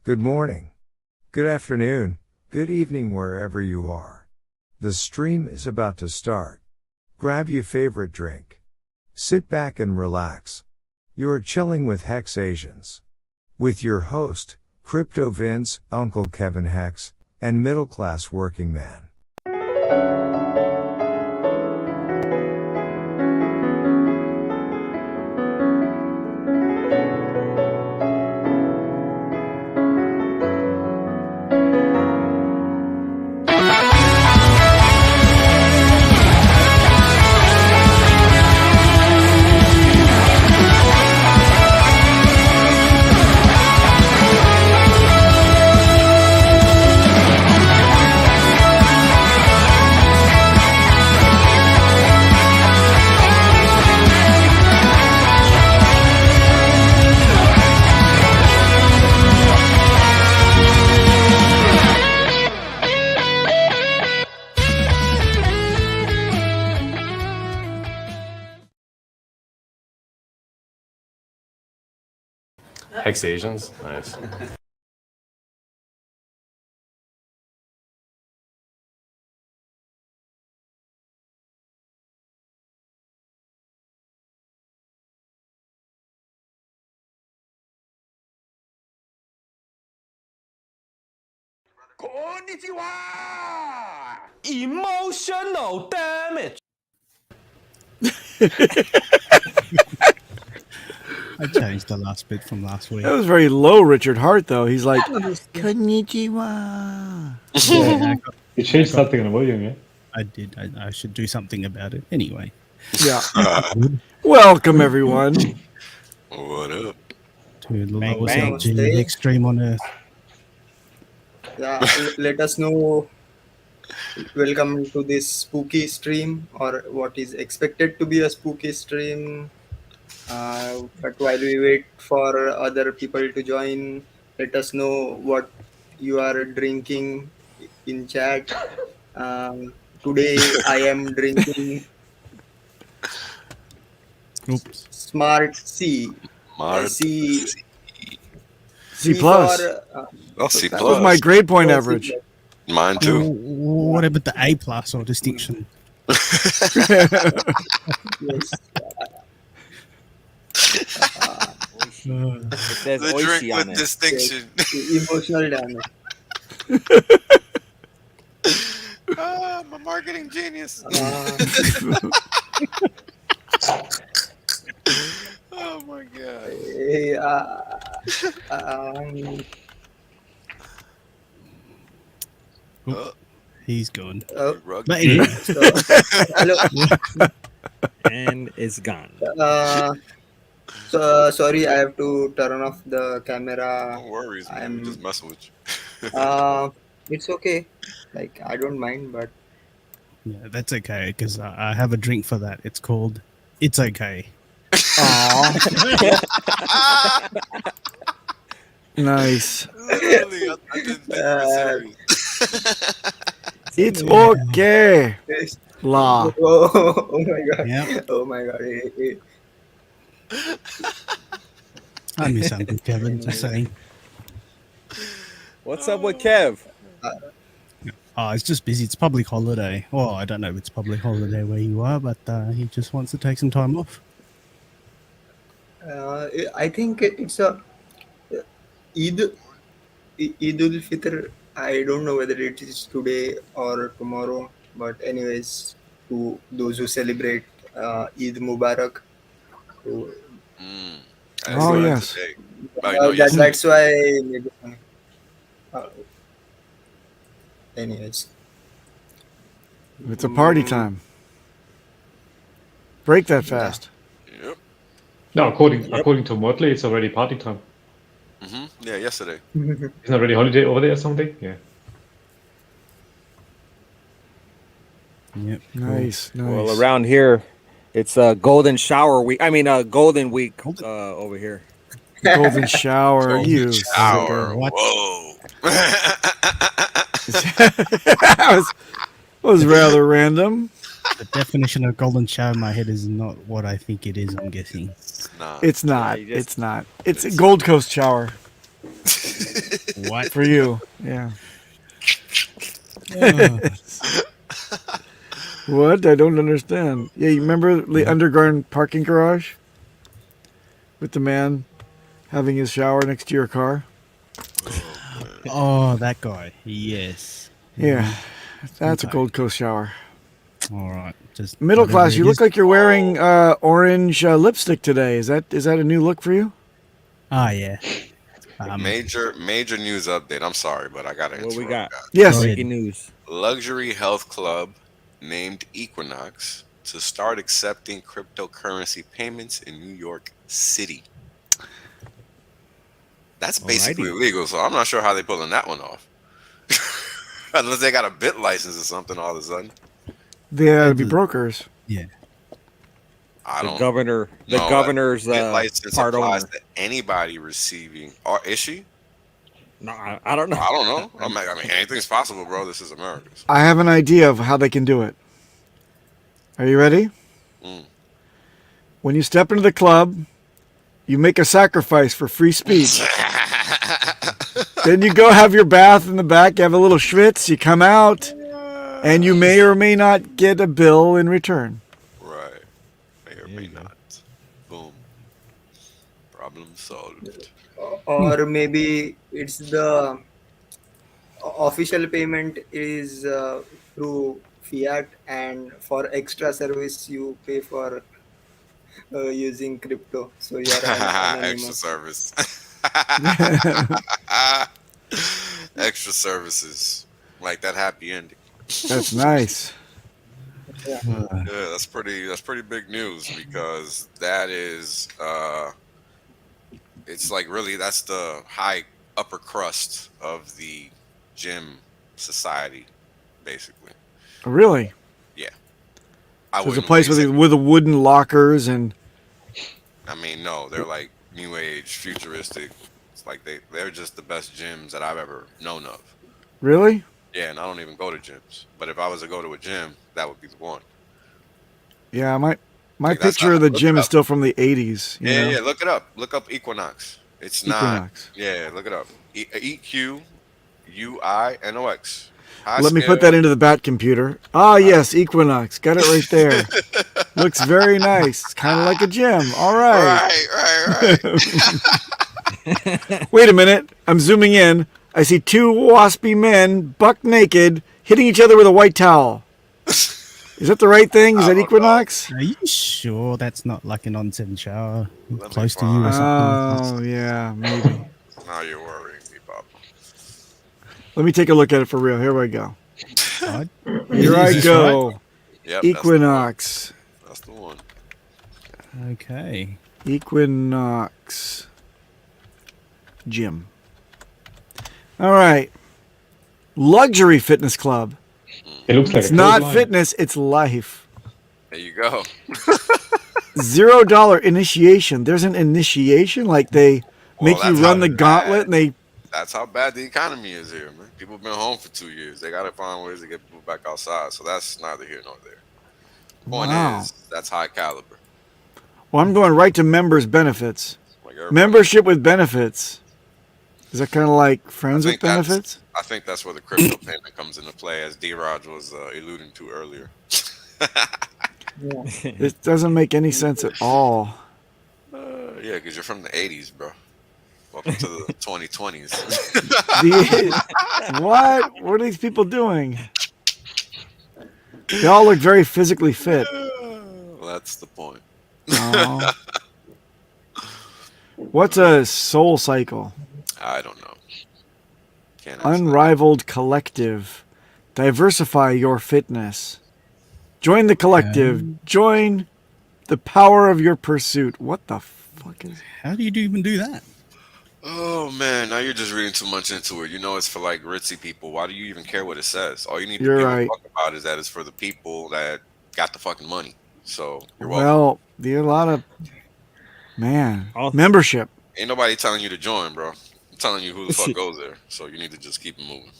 Good morning, good afternoon, good evening wherever you are. The stream is about to start. Grab your favorite drink. Sit back and relax. You're chilling with HexAsians. With your host, Crypto Vince, Uncle Kevin Hex, and Middle Class Working Man. HexAsians? Nice. Konnichiwa! Emotional damage. I changed the last bit from last week. That was very low, Richard Hart, though. He's like, Konnichiwa. Yeah, You changed something in the volume, yeah? I did. I should do something about it. Anyway. Yeah. Welcome, everyone. What up? To the Bang, lowest bang. LG extreme on earth. Yeah, let us know. Welcome to this spooky stream, or what is expected to be a spooky stream. But while we wait for other people to join, let us know what you are drinking in chat. Today I am drinking Oops. Smart C. Mars. C. C plus. for, Oh, C That was plus. my grade point C average. plus. Mine too. What about the A plus or distinction? Yes. It says The oishi drink on with it. distinction. Emotional damage. Ah, I'm a marketing genius. Oh my god. He's gone. Rug. But anyway, Hello. And it's gone. So sorry, I have to turn off the camera. No worries, man. I'm just messing with you. It's okay. Like, I don't mind, but yeah, that's okay because I have a drink for that. It's called It's Okay. Nice. Literally, I didn't think you were serious. It's okay. yes. La. Oh my god. Yeah. Oh my god. I miss Uncle Kevin, just saying. What's up with Kev? Oh, it's just busy. It's public holiday. Well, I don't know if it's public holiday where you are, but he just wants to take some time off. I think it's a Eid ul Fitr. I don't know whether it is today or tomorrow, but anyways, to those who celebrate Eid Mubarak. So, Oh, yes. Today. No, that's why. Maybe, anyways, It's a party time. Break that fast. Yep. No, according to Motley, it's already party time. Yeah, yesterday. Isn't it already holiday over there or something? Yeah. Yep. Nice, nice. Well, around here, it's a golden shower week. I mean, golden week over here. Golden shower. Golden You shower. sucker. What? Whoa. That was rather random. The definition of golden shower in my head is not what I think it is, I'm guessing. Nah. It's not. you just- It's not. It's a Gold Coast shower. What? For you. Yeah. Oh, What? I don't understand. Yeah, you remember the underground parking garage? With the man having his shower next to your car? oh, that guy. Yes. Yeah. That's a Okay. Gold Coast shower. All right. Just Middle whatever class, it you look is. like you're wearing orange lipstick today. Is that a new look for you? Ah, yeah. Major news update. I'm sorry, but I gotta What we interrupt. got? Yes. Go ahead. Breaking news. Luxury health club named Equinox to start accepting cryptocurrency payments in New York City. That's basically Alrighty. illegal, so I'm not sure how they pulling that one off. Unless they got a bit license or something all of a sudden. They ought to be brokers. Yeah. I The don't governor. The know. governor's Bit license part applies owner. to anybody receiving. Or is she? No, I don't know. I don't know. I mean, anything's possible, bro. This is America. I have an idea of how they can do it. Are you ready? Mm. When you step into the club, you make a sacrifice for free speech. Then you go have your bath in the back, you have a little schwitz, you come out, and you may or may not get a bill in return. Right. May or may not. Boom. Problem solved. Or maybe it's the official payment is through fiat, and for extra service you pay for using crypto, so you are Extra anonymous. service. Extra services. Like that happy ending. That's nice. Yeah, that's pretty big news because that is it's like really that's the high upper crust of the gym society, basically. Really? I There's a wouldn't place really with the wooden lockers and I mean, no, they're like new age, futuristic. It's like they're just the best gyms that I've ever known of. really? Yeah, and I don't even go to gyms. But if I was to go to a gym, that would be the one. Yeah, my Like, that's picture not- of the look gym it is up. still from the 80s. You Yeah, know? yeah, look it up. Look up Equinox. It's not. Equinox. Yeah, look it up. EQUINOX. Let me put that into the bat computer. Ah, yes, Equinox. Got it right there. Looks very nice. It's kind of like a gym. All right. Right. Wait a minute. I'm zooming in. I see two waspy men, buck naked, hitting each other with a white towel. Is that the right thing? Is that Equinox? Are you sure that's not like an onsen shower me close to you or something? Oh, yeah, maybe. Now you're worrying me, Bob. Let me take a look at it for real. Here we go. Right? Here I Is this go. Yep, Equinox. That's the one. right? Okay. Equinox Gym. All right. Luxury fitness club. It looks like It's a not clothesline. fitness, it's life. There you go. $0 initiation. There's an initiation, like they Well, make you that's run how the bad- gauntlet and they That's how bad the economy is here, man. People have been home for 2 years. They got to find ways to get people back outside. So that's neither here nor there. Point Wow. is, that's high caliber. Well, I'm going right to members benefits. Like everybody- Membership with benefits. Is that kind of like friends I with think that's- benefits? I think that's where the crypto payment comes into play, as D-Raj was alluding to earlier. This doesn't make any sense at all. Yeah, because you're from the 80s, bro. Welcome to the 2020s. What? What are these people doing? They all look very physically fit. Well, that's the point. Oh. What's a soul cycle? I don't know. Can't answer that. Unrivaled collective. Diversify your fitness. Join the collective. Join the power of your pursuit. What the fuck is... How do you even do that? Oh man, now you're just reading too much into it. You know it's for like ritzy people. Why do you even care what it says? All you need You're to give right. a fuck about is that it's for the people that got the fucking money. So you're welcome. Well, there are a lot of... Man. Awesome. Membership. Ain't nobody telling you to join, bro. I'm telling you who the fuck goes there. So you need to just keep it moving.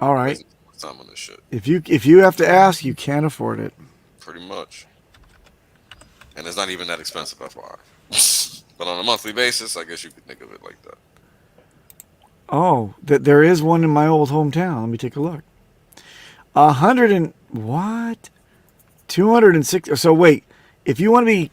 All right. Wasting too much time on this shit. If you have to ask, you can't afford it. Pretty much. And it's not even that expensive, FYI. But on a monthly basis, I guess you could think of it like that. Oh, there is one in my old hometown. Let me take a look. 100 and what? 260. So wait, if you want to be,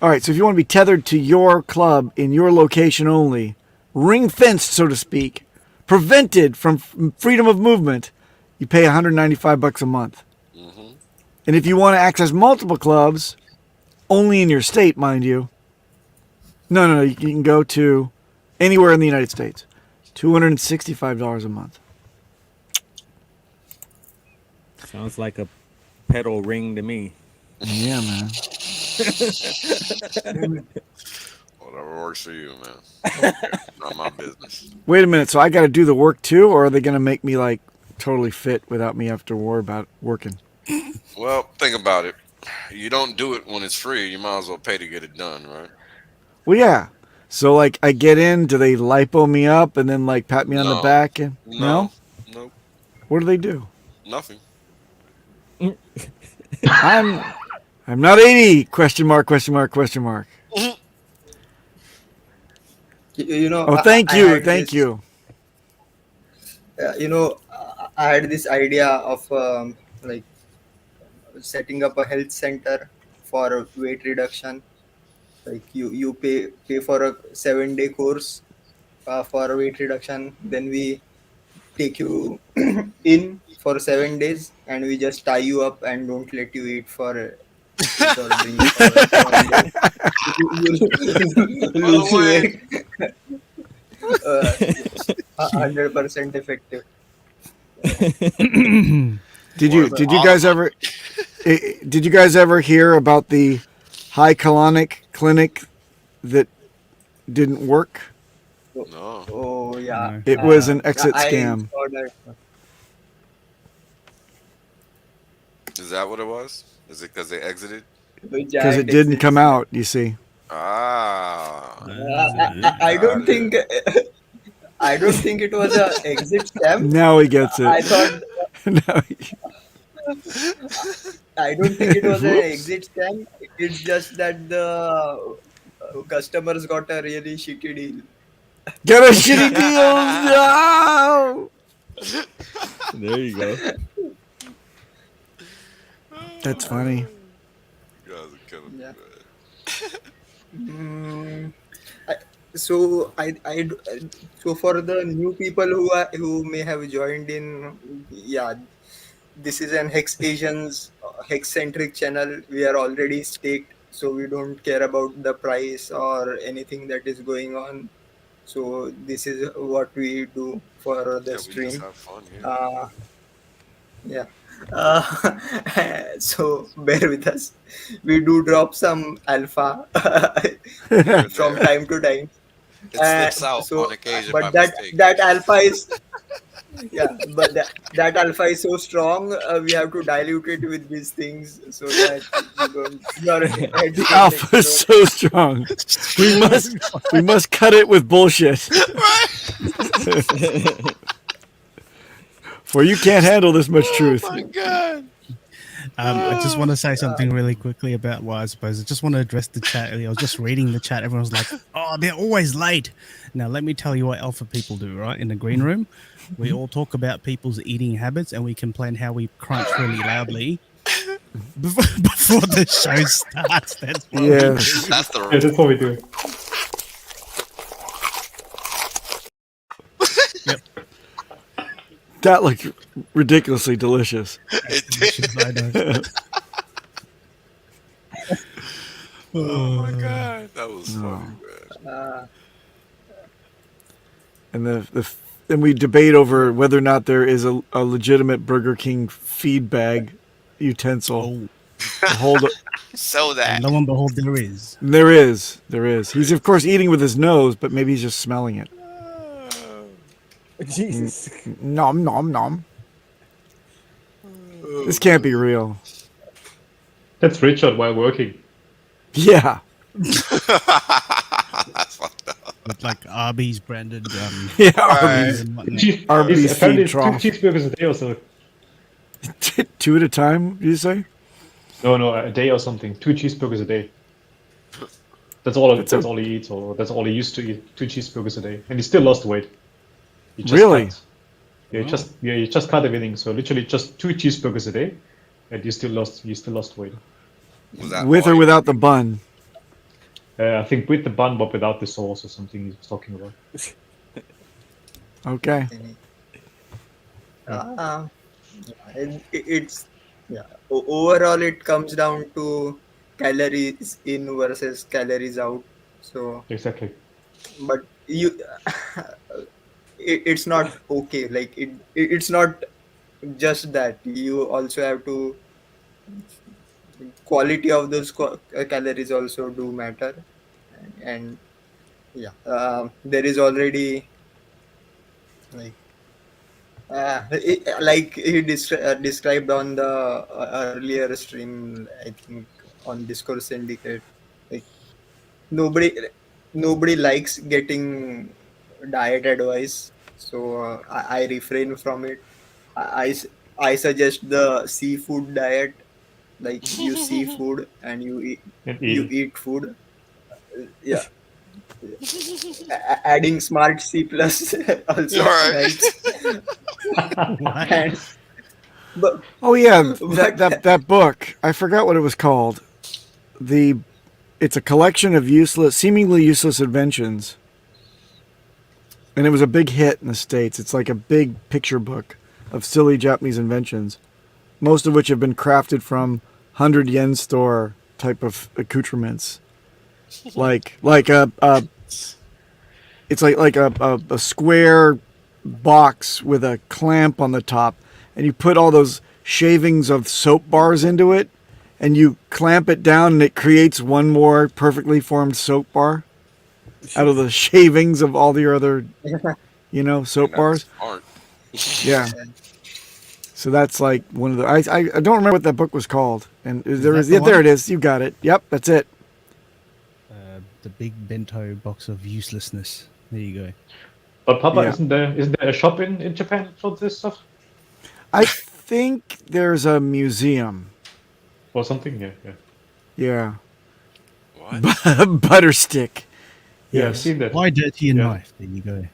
all right. So if you want to be tethered to your club in your location only, ring fenced, so to speak, prevented from freedom of movement, you pay $195 a month. Mm-hmm. And if you want to access multiple clubs, only in your state, mind you. No, you can go to anywhere in the United States. $265 a month. Sounds like a pedal ring to me. Yeah, man. Whatever works for you, man. Not my business. Wait a minute. So I got to do the work too, or are they going to make me like totally fit without me having to worry about working? Well, think about it. You don't do it when it's free. You might as well pay to get it done, right? Well, yeah. So like I get in, do they lipo me up and then like pat me on the No. back and no? Nope. What do they do? Nothing. I'm not 80? Question mark? Question mark? Question mark? You know. Oh, thank you. You know, I had this idea of like setting up a health center for weight reduction. Like you pay for a 7-day course for weight reduction. Then we take you in for 7 days, and we just tie you up and don't let you eat for eat or drink for 7 days. You lose weight. 100% effective. Did you guys ever hear about the high colonic clinic that didn't work? No. Oh yeah. It was an exit I scam. saw that. Is that what it was? Is it because they exited? Because it didn't come out, you see. Ah. I don't think it was an exit scam. Now he gets it. I thought Now I don't think it was an exit scam. It's just that the customers got a really shitty deal. Get a shitty deal! No! There you go. That's funny. You guys are killing me, Yeah. man. So so for the new people who may have joined in, yeah, this is an HexAsians hex-centric channel. We are already staked, so we don't care about the price or anything that is going on. So this is what we do for the Yeah, we stream. just have fun here. Yeah. So bear with us. We do drop some alpha from time to time. It slips out on occasion by But mistake. that alpha is but that alpha is so strong. We have to dilute it with these things so that you don't. The alpha is so strong. We must cut it with bullshit. For you can't handle this much truth. Oh my god. I just want to say something really quickly about why I suppose. I just want to address the chat. I was just reading the chat. Everyone's like, oh, they're always late. Now, let me tell you what alpha people do, right? In the green room, we all talk about people's eating habits and we complain how we crunch really loudly before the show starts. That's what we do. That's the Yeah, that's what we do. That looked ridiculously delicious. It did. I know. Oh my god. That was funny, man. And then we debate over whether or not there is a legitimate Burger King feed bag utensil. Oh, Hold it. So that. and lo and behold, there is. There is. He's of course eating with his nose, but maybe he's just smelling it. Jesus. Nom nom nom. This can't be real. That's Richard while working. Yeah. That's fucked up. With like Arby's branded. Yeah. Right. and whatnot. Arby's It's apparently feed trough. 2 cheeseburgers a day or so. 2 at a time, did you say? No, a day or something. 2 cheeseburgers a day. That's all. That's That's a- all he eats, or that's all he used to eat. 2 cheeseburgers a day, and he still lost weight. He just Really? cut. Yeah, he just cut everything. So literally just 2 cheeseburgers a day, and you still lost weight. Was that With all or you without were the bun? I think with the bun, but without the sauce or something he was talking about. Okay. It's yeah. Overall, it comes down to calories in versus calories out. So, Exactly. but it's not okay. Like it's not just that. You also have to quality of those calories also do matter, and yeah, there is already like like he described on the earlier stream, I think on Discourse Syndicate, like nobody nobody likes getting diet advice, so I refrain from it. I, I I suggest the seafood diet, like you seafood and And you eat. eat food. Yeah, adding smart C plus also Right. helps. And but Oh yeah, but that book. I forgot what it was called. It's a collection of seemingly useless inventions, and it was a big hit in the States. It's like a big picture book of silly Japanese inventions, most of which have been crafted from 100 yen store type of accoutrements, like it's like a square box with a clamp on the top, and you put all those shavings of soap bars into it, and you clamp it down, and it creates one more perfectly formed soap bar out of the shavings of all your other, soap bars. Smart. Yeah. So that's like one of the. I don't remember what that book was called, and there that is. the Yeah, there one? it is. You got it. Yep, that's it. The big bento box of uselessness. There you go. But Papa, Yeah. isn't there a shop in Japan for this stuff I think there's a museum. or something? Yeah, yeah. Yeah. What? Butterstick. Yeah, I've Yes. seen that. Buy dirty and Yeah. knife. There you go.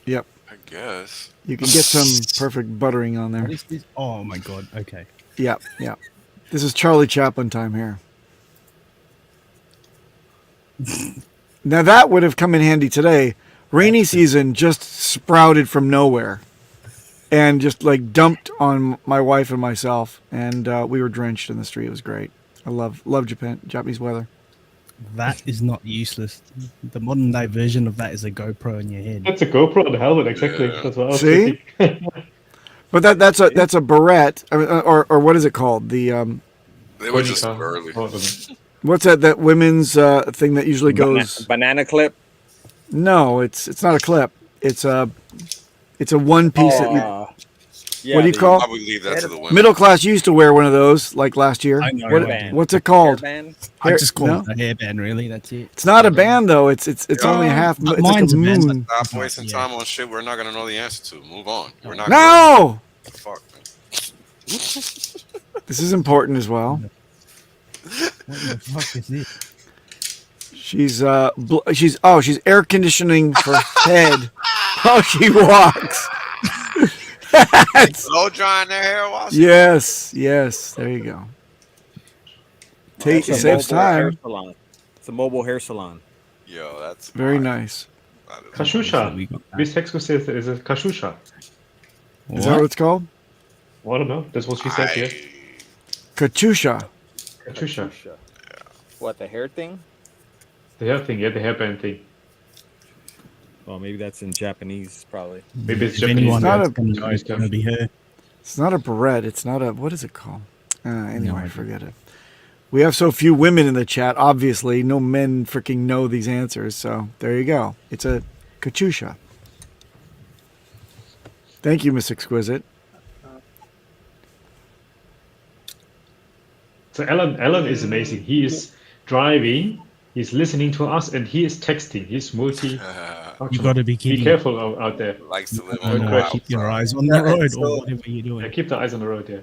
Yep. I guess. You can get some perfect buttering on there. What is this? Oh my god. Okay. Yep. Yep. This is Charlie Chaplin time here. Now that would have come in handy today. Rainy season just sprouted from nowhere and just like dumped on my wife and myself, and we were drenched in the street. It was great. I love Japanese weather. That is not useless. The modern day version of that is a GoPro in your head. That's a GoPro on the helmet, exactly. Yeah. That's what I was See? thinking. But that's a barrette, I mean, or what is it called? The They were just Ponytail. early. Oh, the- what's that women's thing that usually goes? Banana clip. No, it's not a clip. It's a one piece that you. Yeah, What do you the call? I would leave that to the women. Middle class used to wear one of those like last year. I know, What- hairband. what's it called? hairband? I Hair- just call no? it a hairband, really. That's it. It's not a band though. It's only a half. But It's like a mine's a band. moon. Stop wasting Yeah. time on shit we're not gonna know the answer to. Move on. We're not. No, Fuck, man. this is important as well. What the fuck is this? She's she's air conditioning her head while she walks. Blow drying their hair while she- Yes, there you go. It's a Saves mobile hair time. salon. It's a mobile hair salon. Yo, that's Very smart. nice. That is- Kashusha. We got that. This Hexco says is a Kashusha. Is that what it's called? Well, I don't know. That's what she said here. Katusha. Kashusha. What, the hair thing? The hair thing, yeah, the hairband thing. Well, maybe that's in Japanese, probably. Maybe it's If Japanese. anyone It's not that's a- gonna know, it's gonna be her. It's not a barrette. It's not a. What is it called? Anyway, idea. forget it. We have so few women in the chat. Obviously, no men freaking know these answers. So there you go. It's a Katusha. Thank you, Miss Exquisite. So Alan is amazing. He is driving, he's listening to us, and he is texting. He's multi. You gotta be Be kidding. careful out there. Likes to live I on the know, Right. wild keep your side. eyes on the Yeah, road so- or whatever you're Yeah, doing. keep the eyes on the road. Yeah.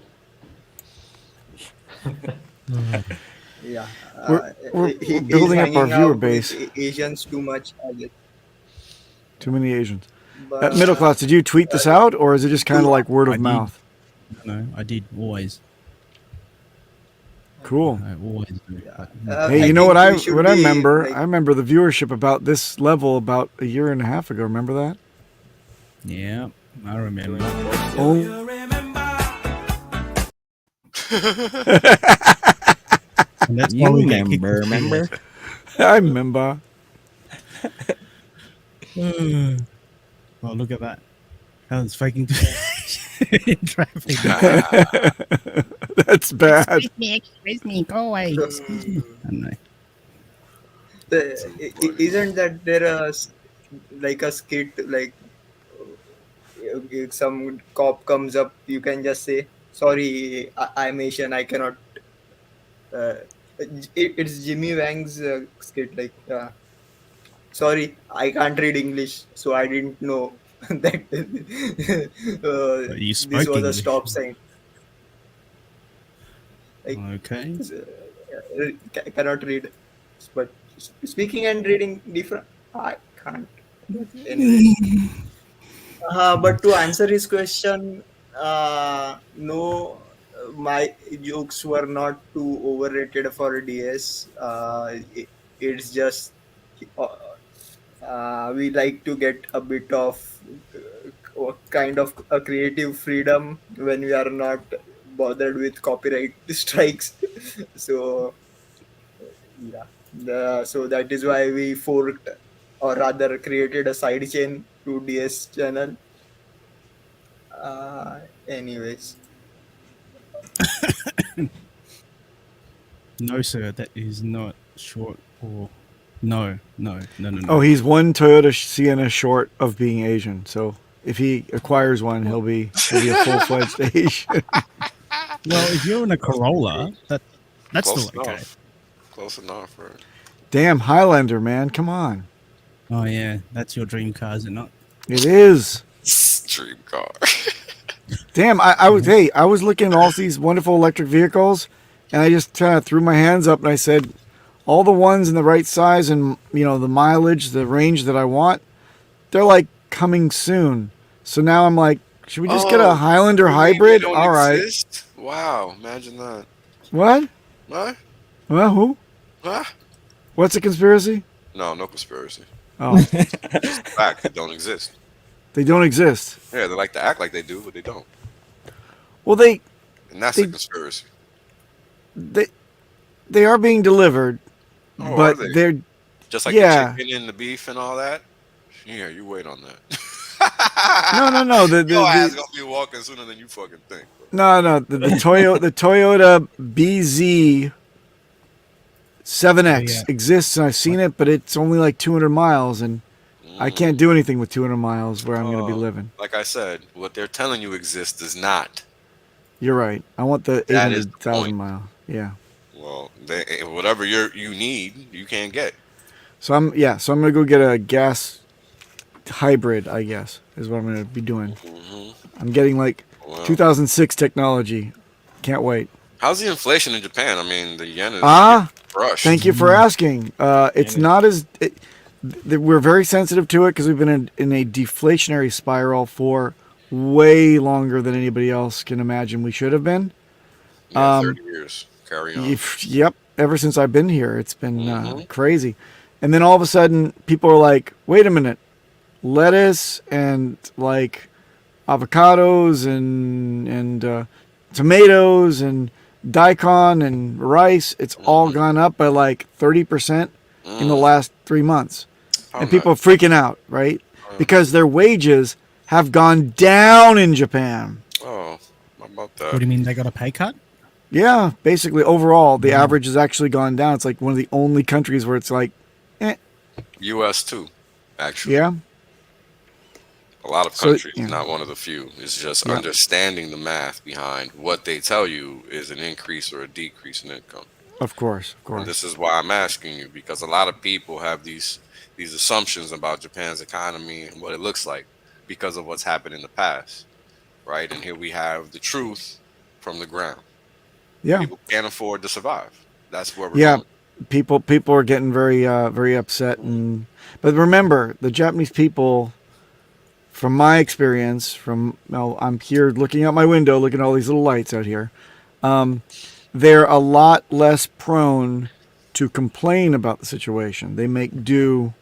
Yeah, We're he's building up our hanging viewer out with base. Asians too much, I guess. Too many Asians. Middle But class, did you tweet this out, or is it just kind of like word I of did. mouth? No, I did always. Cool. I always do. yeah, Hey, I you know think what we should I be remember? like I remember the viewership about this level about a year and a half ago. Remember that? Yeah, I remember. Oh, And that's why You we get kicked remember? I remember. Oh, look at that. Helen's faking in traffic. That's bad. Excuse me, go away. Excuse me. I know. isn't that there like a skit like some cop comes up, you can just say, "Sorry, I'm Asian. I cannot." Uh, it's Jimmy Wang's skit like. Sorry, I can't read English, so I didn't know that But you this spoke was a English. stop sign. Like, Okay. cannot read, but speaking and reading different. I can't. But anyways, but to answer his question, no, my jokes were not too overrated for DS. It's just. Uh, we like to get a bit of kind of a creative freedom when we are not bothered with copyright strikes. So yeah, so that is why we forked, or rather created a side chain to DS channel. Anyways, No, sir, that is not short or no. Oh, he's one Toyota Sienna short of being Asian. So if he acquires one, he'll be a full-fledged Asian. Well, if you're in a Corolla, that's Close still okay. enough. Close enough, right? Damn, Highlander, man, come on. Oh yeah, that's your dream car, is it not? It is. Dream car. Damn, I was looking at all these wonderful electric vehicles, and I just kind of threw my hands up and I said, all the ones in the right size and the mileage, the range that I want, they're like coming soon. So now I'm like, should we just get a Highlander You mean hybrid? they don't All right. exist? Wow, imagine that. What? What? Well, who? Huh? What's a conspiracy? No conspiracy. Oh, Just the fact they don't exist. they don't exist. Yeah, they like to act like they do, but they don't. Well, they And that's They- a conspiracy. they are being delivered, Oh, but are they? they're Just like yeah. the chicken and the beef and all that. Yeah, you wait on that. No. Your ass gonna be walking sooner than you fucking think. Bro. No. The Toyota BZ 7X Yeah. exists, and I've seen it, but it's only like 200 miles, and I can't do anything with 200 miles where I'm going to be Oh. living. Like I said, what they're telling you exists does not. You're right. I want the That is the 800,000 point. mile. Yeah. Well, whatever you need, you can't get. So I'm going to go get a gas hybrid, I guess, is what I'm going to be doing. I'm getting like Well, 2006 technology. Can't wait. how's the inflation in Japan? I mean, the yen is crushed. Thank you for asking. It's not as we're very sensitive to it because we've been in a deflationary spiral for way longer than anybody else can imagine we should have been. Yeah, 30 years. Carry on. Yep. Ever since I've been here, it's been crazy. And then all of a sudden, people are like, "Wait a minute, lettuce and like avocados and tomatoes and daikon and rice, it's all gone up by like 30% in the last 3 months." And people are freaking out, right? Because their wages have gone down in Japan. Oh, how about What do that? you mean they got a pay cut? Yeah, basically overall, the average has actually gone down. It's like one of the only countries where it's like, U.S. too, actually. yeah. A lot of So, countries, yeah. not one of the few. It's just Yeah. understanding the math behind what they tell you is an increase or a decrease in income. Of course. And this is why I'm asking you, because a lot of people have these assumptions about Japan's economy and what it looks like because of what's happened in the past, right? And here we have the truth from the ground. Yeah. People can't afford to survive. That's where we're Yeah, going. people are getting very upset, but remember, the Japanese people, from my experience, I'm here looking out my window, looking at all these little lights out here. They're a lot less prone to complain about the situation. They make do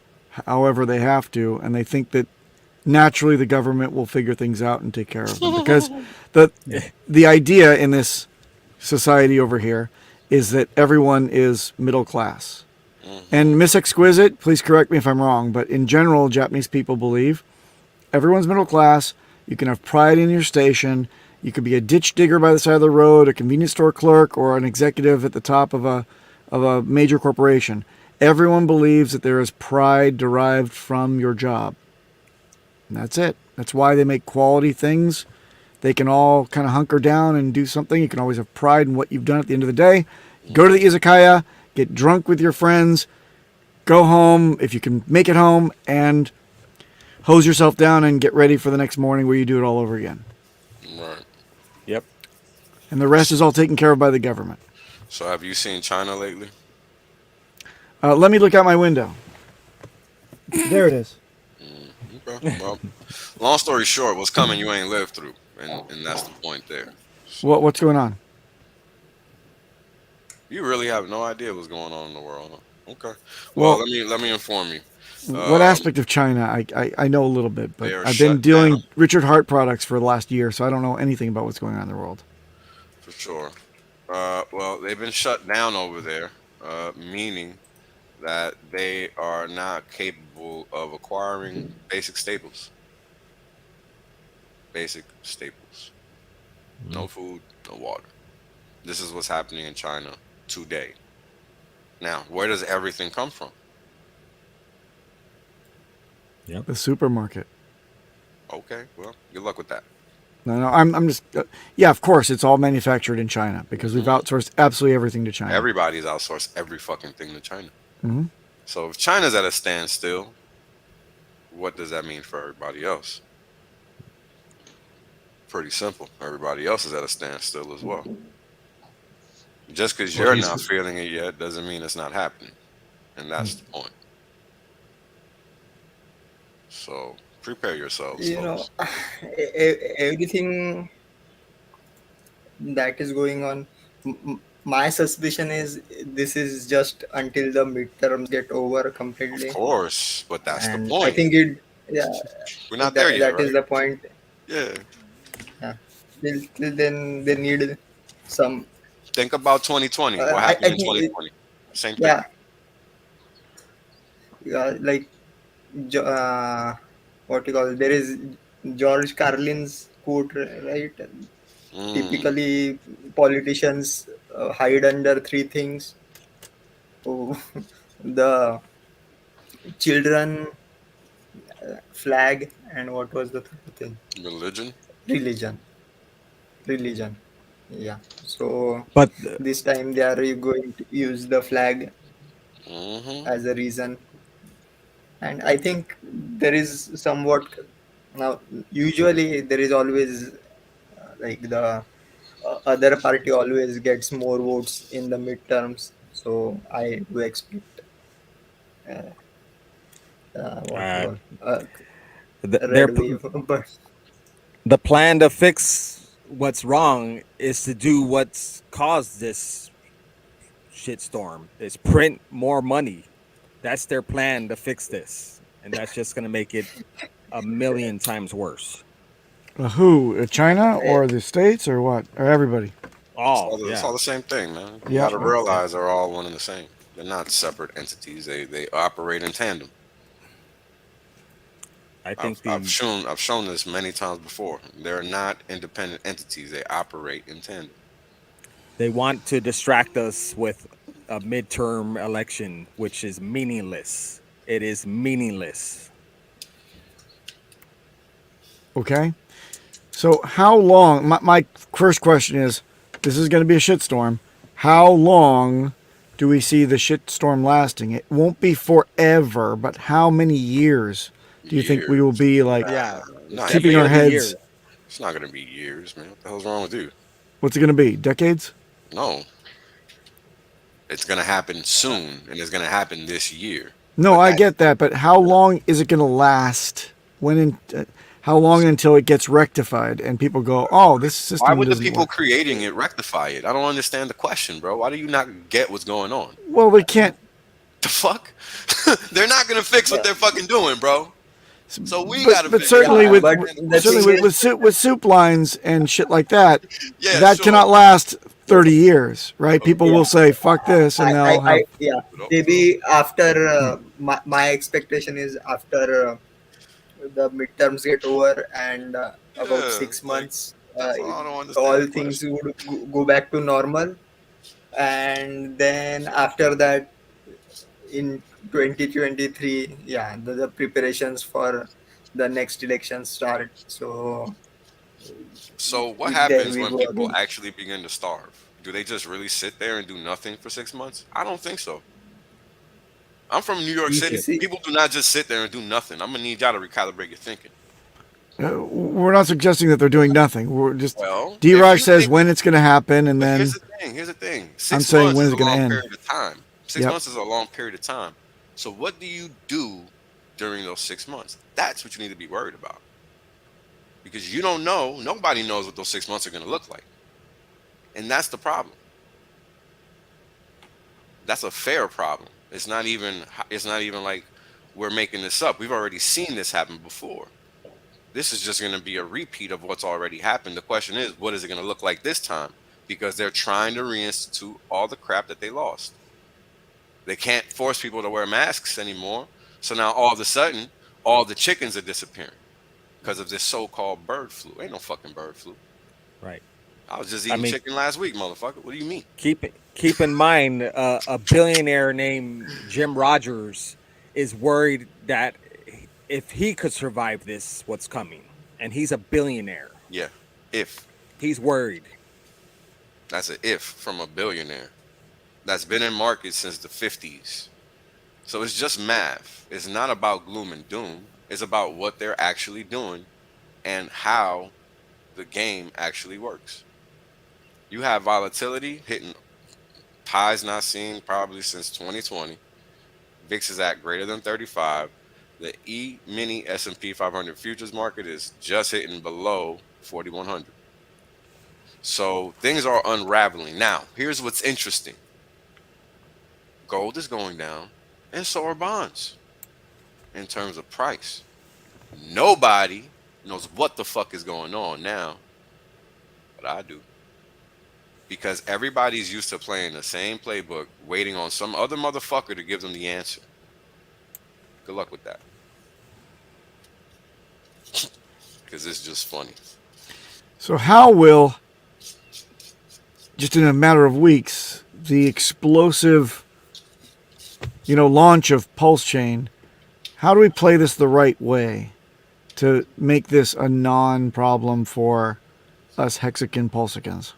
however they have to, and they think that naturally the government will figure things out and take care of them. Because the idea in this society over here is that everyone is middle class. And Miss Exquisite, please correct me if I'm wrong, but in general, Japanese people believe everyone's middle class. You can have pride in your station. You could be a ditch digger by the side of the road, a convenience store clerk, or an executive at the top of a major corporation. Everyone believes that there is pride derived from your job. And that's it. That's why they make quality things. They can all kind of hunker down and do something. You can always have pride in what you've done at the end of the day. Go to the izakaya, get drunk with your friends, go home if you can make it home, and hose yourself down and get ready for the next morning where you do it all over again. Right. Yep. And the rest is all taken care of by the government. So have you seen China lately? Let me look out my window. There it is. Okay. Well, long story short, what's coming you ain't lived through, and that's the point there. What's going on? You really have no idea what's going on in the world. Huh? Okay. Well, Well, let me inform you. What aspect of China? I know a little bit, but They are I've been shut dealing down. Richard Hart products for the last year, so I don't know anything about what's going on in the world. For sure. Well, they've been shut down over there, meaning that they are not capable of acquiring basic staples. Basic staples. No food, no water. This is what's happening in China today. Now, where does everything come from? The supermarket. Okay, well, good luck with that. No, I'm just. Yeah, of course, it's all manufactured in China because we've outsourced absolutely everything to China. Everybody's outsourced every fucking thing to China. hmm So if China's at a standstill, what does that mean for everybody else? Pretty simple. Everybody else is at a standstill as well. Just because Well, you're he's- not feeling it yet doesn't mean it's not happening. And that's the point. So prepare yourselves, You know, folks. everything that is going on, my suspicion is this is just until the midterms get over Of completely. course, but that's the And I point. think yeah, We're not there yet, that is right? the point. Yeah. Yeah. Till then, they need some. Think about 2020. What I happened in think 2020? Same thing. yeah, like what you call, there is George Carlin's quote, right? Typically, politicians hide under three things: oh, the children, flag, and what was the third thing? Religion. Religion. Religion. Yeah. So But this time they are going to use the flag Mm-hmm. as a reason, and I think there is somewhat now. Usually, there is always like the other party always gets more votes in the midterms. So I do expect uh, what you Uh, call their red wave, but the plan to fix what's wrong is to do what's caused this shitstorm. Is print more money. That's their plan to fix this, and that's just going to make it a million times worse. who? China or the States or what? Or everybody? Oh, It's yeah. all the same thing, man. You Yeah. gotta realize they're all one and the same. They're not separate entities. They operate in tandem. I think I've shown this many times before. They're not independent entities. They operate in tandem. they want to distract us with a midterm election, which is meaningless. It is meaningless. Okay. So how long? My first question is: this is going to be a shitstorm. How long do we see the shitstorm lasting? It won't be forever, but how many years do you think we will be like Not keeping our years. heads? It's not gonna be years, man. What the hell's wrong with you? What's it going to be? Decades? No. It's gonna happen soon, and it's gonna happen this year. No, But I get that, but how long is it going to last? How long until it gets rectified and people go, "Oh, this system why would the doesn't people work." creating it rectify it? I don't understand the question, bro. Why do you not get what's going on? Well, they can't. The fuck? They're not gonna fix what they're fucking doing, bro. So we But, gotta but figure certainly out. with but the certainly thing with soup lines and shit like that, Yeah, that sure. cannot last 30 years, right? People will say, "Fuck this," and they'll have. yeah, maybe after my expectation is after the midterms get over and about Yeah, 6 months, that's all I don't understand all the things question. would go back to normal, and then after that, in 2023, yeah, the preparations for the next election start. So So what there happens we when go people again. actually begin to starve? Do they just really sit there and do nothing for 6 months? I don't think so. I'm from New York City. See, People do not just sit there and do nothing. I'm gonna need y'all to recalibrate your thinking. We're not suggesting that they're doing nothing. We're just Well, if D-Raj you says think, when it's going to happen, and but then here's the thing. I'm 6 saying months when is is a it going to long end. period of time. Six Yep. months is a long period of time. So what do you do during those 6 months? That's what you need to be worried about. Because you don't know, nobody knows what those 6 months are gonna look like. And that's the problem. That's a fair problem. It's not even like we're making this up. We've already seen this happen before. This is just going to be a repeat of what's already happened. The question is, what is it going to look like this time? Because they're trying to reinstitute all the crap that they lost. They can't force people to wear masks anymore. So now all of a sudden, all the chickens are disappearing because of this so-called bird flu. Ain't no fucking bird flu. Right. I was just I eating mean, chicken last week, motherfucker. What do you mean? keep in mind, a billionaire named Jim Rogers is worried that if he could survive this, what's coming, and he's a billionaire, Yeah, if. he's worried. That's an if from a billionaire that's been in markets since the 50s. So it's just math. It's not about gloom and doom. It's about what they're actually doing and how the game actually works. You have volatility hitting highs not seen probably since 2020. VIX is at greater than 35. The mini S&P 500 futures market is just hitting below 4100. So things are unraveling. Now, here's what's interesting. Gold is going down, and so are bonds in terms of price. Nobody knows what the fuck is going on now, but I do. Because everybody's used to playing the same playbook, waiting on some other motherfucker to give them the answer. Good luck with that. Because it's just funny. So how will, just in a matter of weeks, the explosive, launch of Pulse Chain, how do we play this the right way to make this a non-problem for us Hexagon Pulsicans?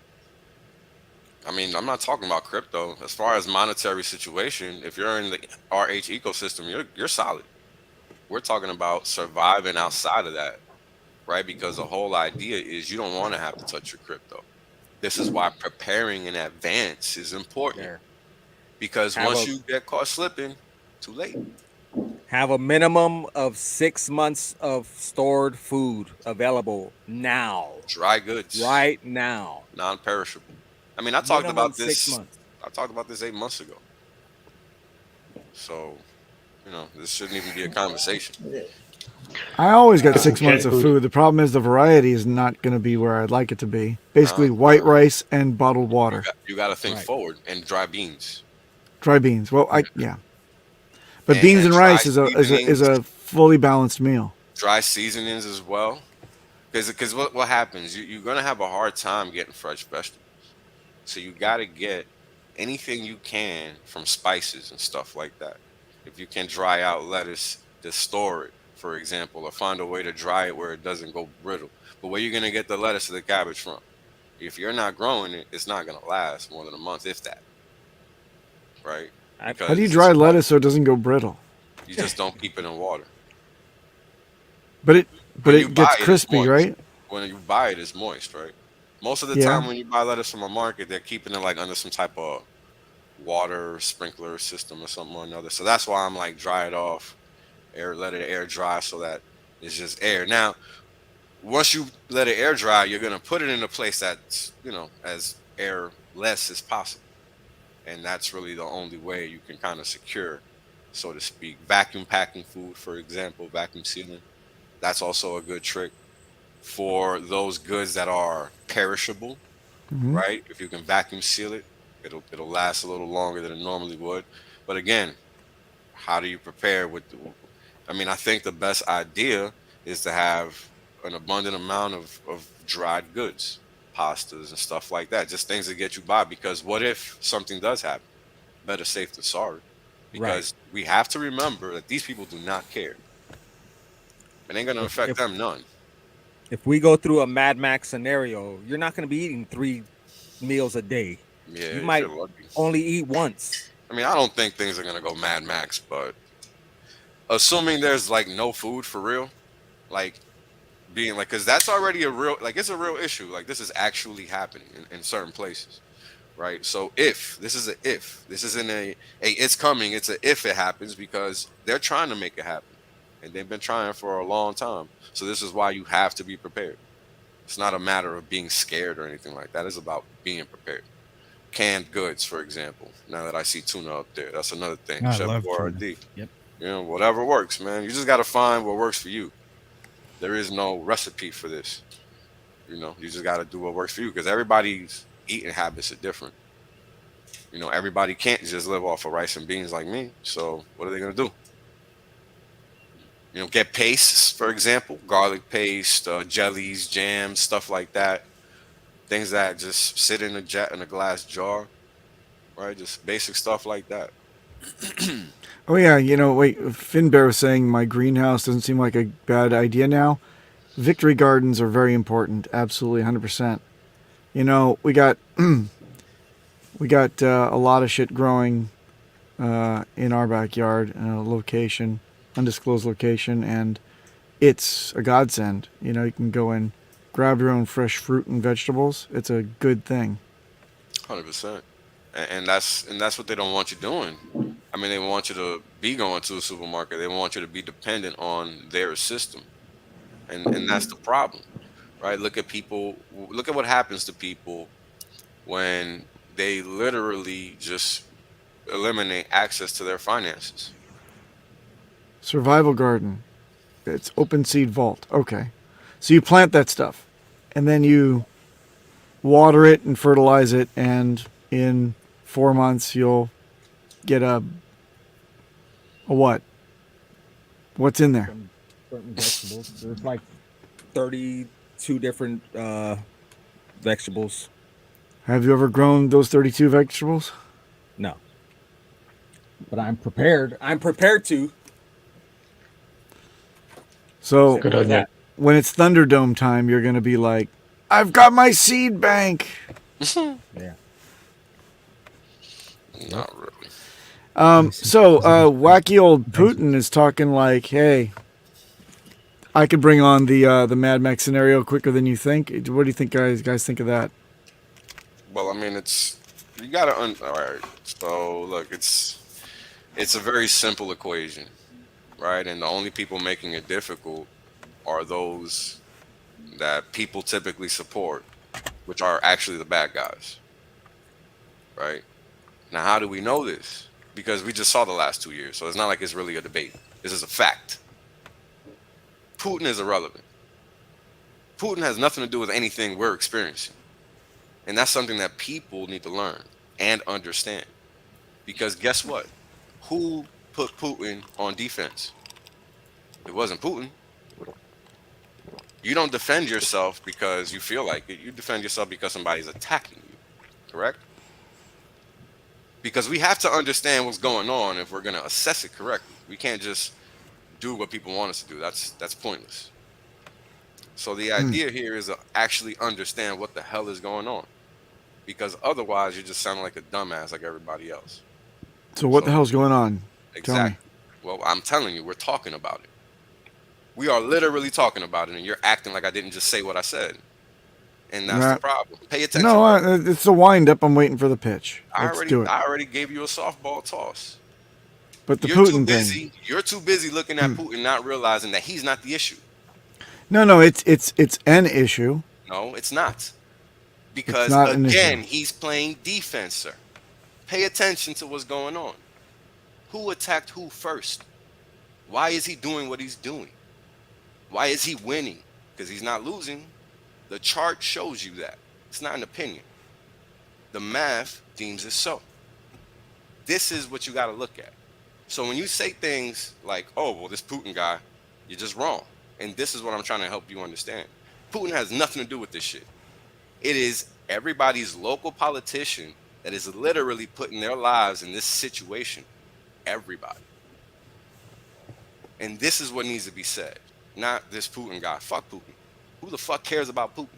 I mean, I'm not talking about crypto. As far as monetary situation, if you're in the RH ecosystem, you're solid. We're talking about surviving outside of that, right? Because the whole idea is you don't want to have to touch your crypto. This is why preparing in advance is important. There. Because Have once a- you get caught slipping, too late. Have a minimum of 6 months of stored food available now, Dry goods, right now. non-perishable. I mean, I talked Minimum about 6 this. months. I talked about this 8 months ago. So, this shouldn't even be a conversation. I always got 6 Okay. months of food. The problem is the variety is not going to be where I'd like it to be. Basically, Uh, white rice and bottled water, You got to think Right. forward and dry beans. dry beans. Well, yeah, but And- beans and and rice dry is a fully balanced meal. Dry seasonings as well. Because what happens? You're gonna have a hard time getting fresh vegetables. So you gotta get anything you can from spices and stuff like that. If you can dry out lettuce, to store it, for example, or find a way to dry it where it doesn't go brittle. But where you're gonna get the lettuce or the cabbage from? If you're not growing it, it's not gonna last more than a month, if that. Right? I- How do you Because dry lettuce so it doesn't go brittle? you just don't keep it in water. But it When you gets buy it, it's crispy, moist. right? When you buy it, it's moist, right? Most of the Yeah. time when you buy lettuce from a market, they're keeping it like under some type of water sprinkler system or something or another. So that's why I'm like dry it off, let it air dry so that it's just air. Now, once you let it air dry, you're gonna put it in a place that's, as airless as possible. And that's really the only way you can kind of secure, so to speak. Vacuum packing food, for example, vacuum sealing. That's also a good trick for those goods that are perishable, right? If you can vacuum seal it, it'll last a little longer than it normally would. But again, how do you prepare with I think the best idea is to have an abundant amount of dried goods, pastas and stuff like that, just things that get you by. Because what if something does happen? Better safe than sorry. Because we have to remember that these people do not care. It ain't gonna affect them none. If we go through a Mad Max scenario, you're not going to be eating 3 meals a day. Yeah, You might if you're lucky. only eat once. I don't think things are gonna go Mad Max, but assuming there's like no food for real, like being like, because that's already it's a real issue. Like this is actually happening in certain places, right? So if this is this isn't a it's coming, it's a if it happens, because they're trying to make it happen, and they've been trying for a long time. So this is why you have to be prepared. It's not a matter of being scared or anything like that. It's about being prepared. Canned goods, for example. Now that I see tuna up there, that's another thing. I Chef love Boyardee. tuna. Yep. Whatever works, man. You just got to find what works for you. There is no recipe for this. You just got to do what works for you, because everybody's eating habits are different. Everybody can't just live off of rice and beans like me. So what are they going to do? Get pastes, for example, garlic paste, jellies, jams, stuff like that. Things that just sit in a glass jar, right? Just basic stuff like that. Oh yeah, wait. Finbear was saying my greenhouse doesn't seem like a bad idea now. Victory gardens are very important. Absolutely, 100%. We got we got a lot of shit growing in our backyard in a location, undisclosed location, and it's a godsend. You can go and grab your own fresh fruit and vegetables. It's a good thing. 100%. And that's what they don't want you doing. They want you to be going to a supermarket. They want you to be dependent on their system, and that's the problem, right? Look at what happens to people when they literally just eliminate access to their finances. Survival garden. It's open seed vault. Okay. So you plant that stuff, and then you water it and fertilize it, and in 4 months you'll get a what? What's in there? Certain vegetables. There's like 32 different vegetables. Have you ever grown those 32 vegetables? No. But I'm prepared. I'm prepared to. So Good on you. when it's Thunderdome time, you're going to be like, I've got my seed bank. Yeah. Not really. So wacky old Putin is talking like, hey, I could bring on the Mad Max scenario quicker than you think. What do you think, guys think of that? Well, you gotta all right. So look, it's a very simple equation, right? And the only people making it difficult are those that people typically support, which are actually the bad guys, right? Now, how do we know this? Because we just saw the last 2 years, so it's not like it's really a debate. This is a fact. Putin is irrelevant. Putin has nothing to do with anything we're experiencing. And that's something that people need to learn and understand. Because guess what? Who put Putin on defense? It wasn't Putin. You don't defend yourself because you feel like it. You defend yourself because somebody's attacking you. Correct? Because we have to understand what's going on if we're going to assess it correctly. We can't just do what people want us to do. That's pointless. So the idea here is to actually understand what the hell is going on. Because otherwise, you just sound like a dumbass like everybody else. So what the hell's going on? Exactly. Well, I'm telling you, we're talking about it. We are literally talking about it, and you're acting like I didn't just say what I said. And that's the Right. problem. Pay attention, No, bro. it's the wind up. I'm waiting for the pitch. I Let's already do it. I already gave you a softball toss. But the You're too Putin thing. busy. You're too busy looking at Putin, not realizing that he's not the issue. No, it's an issue. No, it's not. Because not an again, issue. he's playing defense, sir. Pay attention to what's going on. Who attacked who first? Why is he doing what he's doing? Why is he winning? Because he's not losing. The chart shows you that. It's not an opinion. The math deems it so. This is what you got to look at. So when you say things like, oh, well, this Putin guy, you're just wrong. And this is what I'm trying to help you understand. Putin has nothing to do with this shit. It is everybody's local politician that is literally putting their lives in this situation. Everybody. And this is what needs to be said. Not this Putin guy. Fuck Putin. Who the fuck cares about Putin?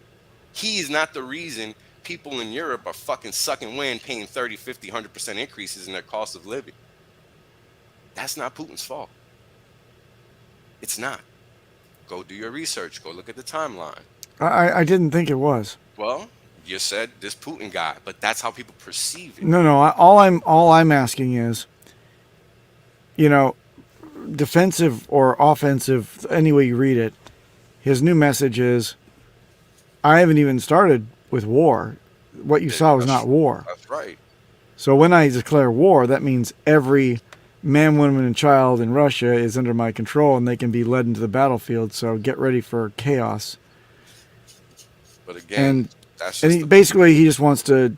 He's not the reason people in Europe are fucking sucking wind, paying 30, 50, 100% increases in their cost of living. That's not Putin's fault. It's not. Go do your research. Go look at the timeline. I didn't think it was. Well, you said this Putin guy, but that's how people perceive it. No. All I'm asking is, you know, defensive or offensive, any way you read it, his new message is, I haven't even started with war. What you saw was not war. That's right. So when I declare war, that means every man, woman, and child in Russia is under my control and they can be led into the battlefield. So get ready for chaos. But again, that's just And he, basically he just wants to,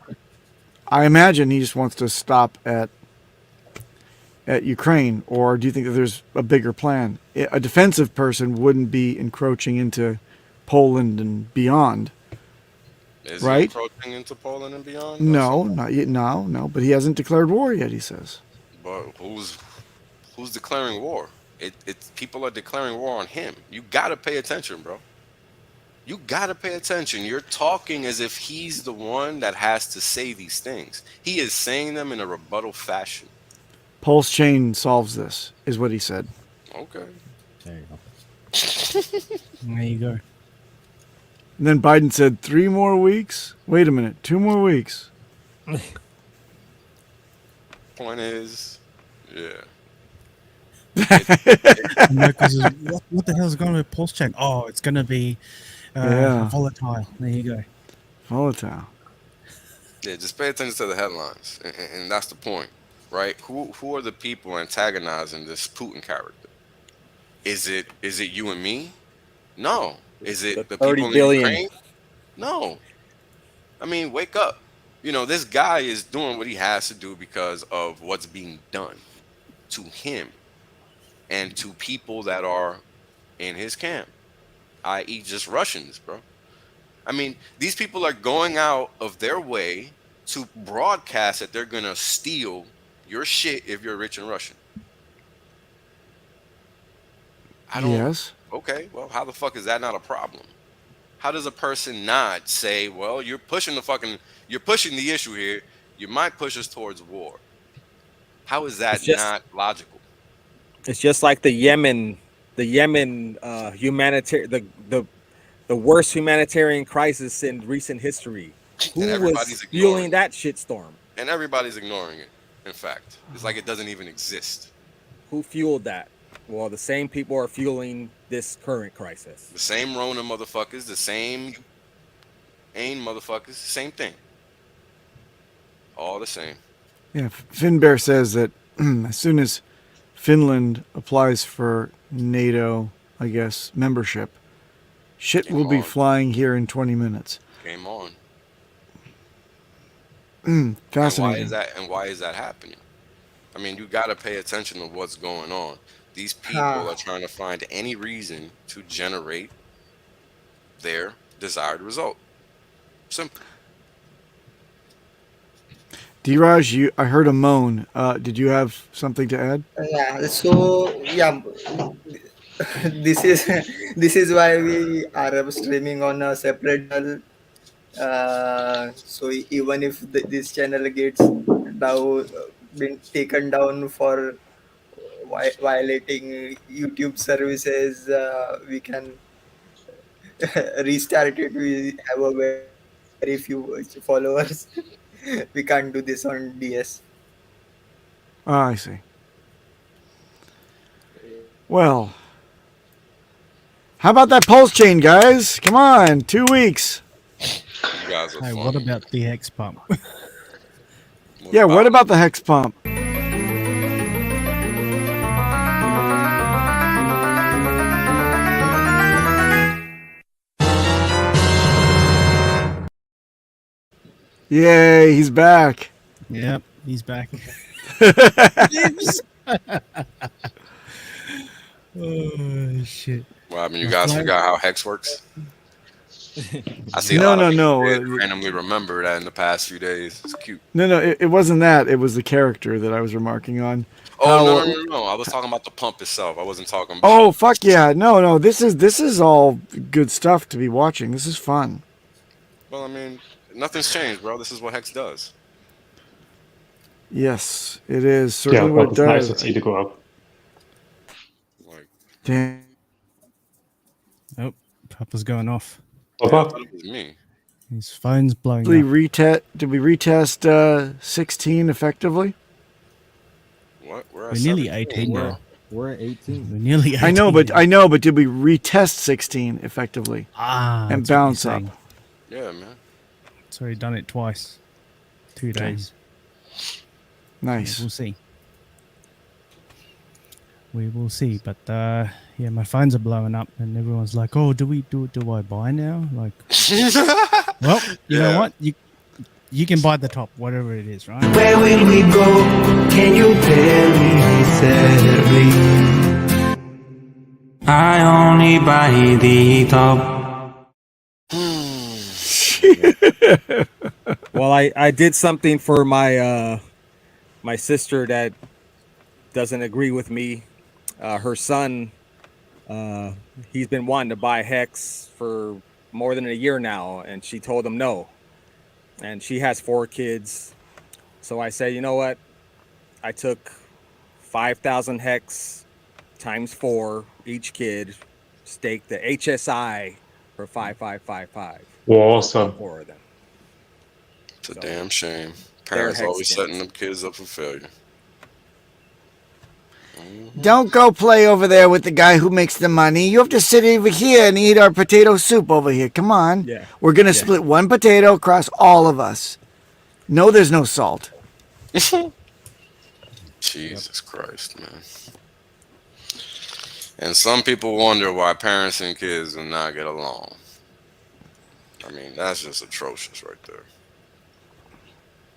I imagine he just wants to stop at Ukraine. Or do you think that there's a bigger plan? A defensive person wouldn't be encroaching into Poland and beyond. Is right? he encroaching into Poland and beyond? No, not yet. No. But he hasn't declared war yet, he says. But who's declaring war? It's people are declaring war on him. You gotta pay attention, bro. You gotta pay attention. You're talking as if he's the one that has to say these things. He is saying them in a rebuttal fashion. Pulse chain solves this, is what he said. Okay. There you go. There you go. And then Biden said 3 more weeks. Wait a minute, 2 more weeks. Point is, yeah. And Marcus is, what the hell is going on with pulse check? Oh, it's going to be volatile. There you go. Volatile. Yeah, just pay attention to the headlines, and that's the point, right? Who are the people antagonizing this Putin character? Is it you and me? No. Is it the 30 people billion. in Ukraine? No. I mean, wake up. You know, this guy is doing what he has to do because of what's being done to him and to people that are in his camp, i.e. just Russians, bro. I mean, these people are going out of their way to broadcast that they're going to steal your shit if you're rich and Russian. Yes. Okay, well, how the fuck is that not a problem? How does a person not say, well, you're pushing the issue here. You might push us towards war. How is that not logical? It's just like the Yemen humanitarian, the worst humanitarian crisis in recent history. Who was fueling that shitstorm? And everybody's ignoring it. In fact, it's like it doesn't even exist. Who fueled that? Well, the same people are fueling this current crisis. The same Rona motherfuckers, the same AIM motherfuckers, same thing. All the same. Yeah, Finbear says that as soon as Finland applies for NATO, I guess, membership, shit will be flying here in 20 minutes. Game on. Fascinating. And why is that happening? I mean, you got to pay attention to what's going on. These people are trying to find any reason to generate their desired result. Simple. D-Raj, I heard a moan. Did you have something to add? Yeah. So yeah, this is why we are streaming on a separate channel. So even if this channel gets been taken down for violating YouTube services, we can restarted. We have a very few followers. We can't do this on DS. Oh, I see. Well, how about that pulse chain, guys? Come on, 2 weeks. You guys are Hey, funny. what about the hex pump? Yeah, what about the hex pump? Yay, he's back. Yep, he's back. Oh shit! Well, I mean, you guys forgot how hex works? I see a No, lot no, of people no. randomly remember that in the past few days. It's cute. No, it wasn't that. It was the character that I was remarking on. Oh, How- no. I was talking about the pump itself. I wasn't talking about. Oh, fuck yeah. No. This is all good stuff to be watching. This is fun. Well, I mean, nothing's changed, bro. This is what hex does. Yes, it is Yeah, certainly but what it it's nice to does. see it go up. Like, Damn. Oh, Papa's going off. I Papa? thought it was me. His phone's blowing Did up. we retest 16 effectively? What? We're at We're nearly 17. 18 now. We're at 18. We're nearly 18. I know, but did we retest 16 effectively Ah, and that's what you're bounce up? saying. Yeah, man. So he's done it twice. 2 days. Nice. We'll see. We will see. But yeah, my phones are blowing up, and everyone's like, "Oh, do I buy now?" Like, well, you know what? You can buy the top, whatever it is, right? Where will we go? Can you tell me, sadly? I only buy the top. Well, I did something for my my sister that doesn't agree with me. Her son, he's been wanting to buy Hex for more than a year now, and she told him no. And she has 4 kids. So I said, you know what? I took 5,000 Hex times 4 each kid, staked the HSI for 5555. Awesome. 4 of them. It's a damn shame. Parents hex always skins. setting them kids up for failure. Don't go play over there with the guy who makes the money. You have to sit over here and eat our potato soup over here. Come on. Yeah. We're going to split one potato across all of us. No, there's no salt. Jesus Christ, man. And some people wonder why parents and kids do not get along. I mean, that's just atrocious right there.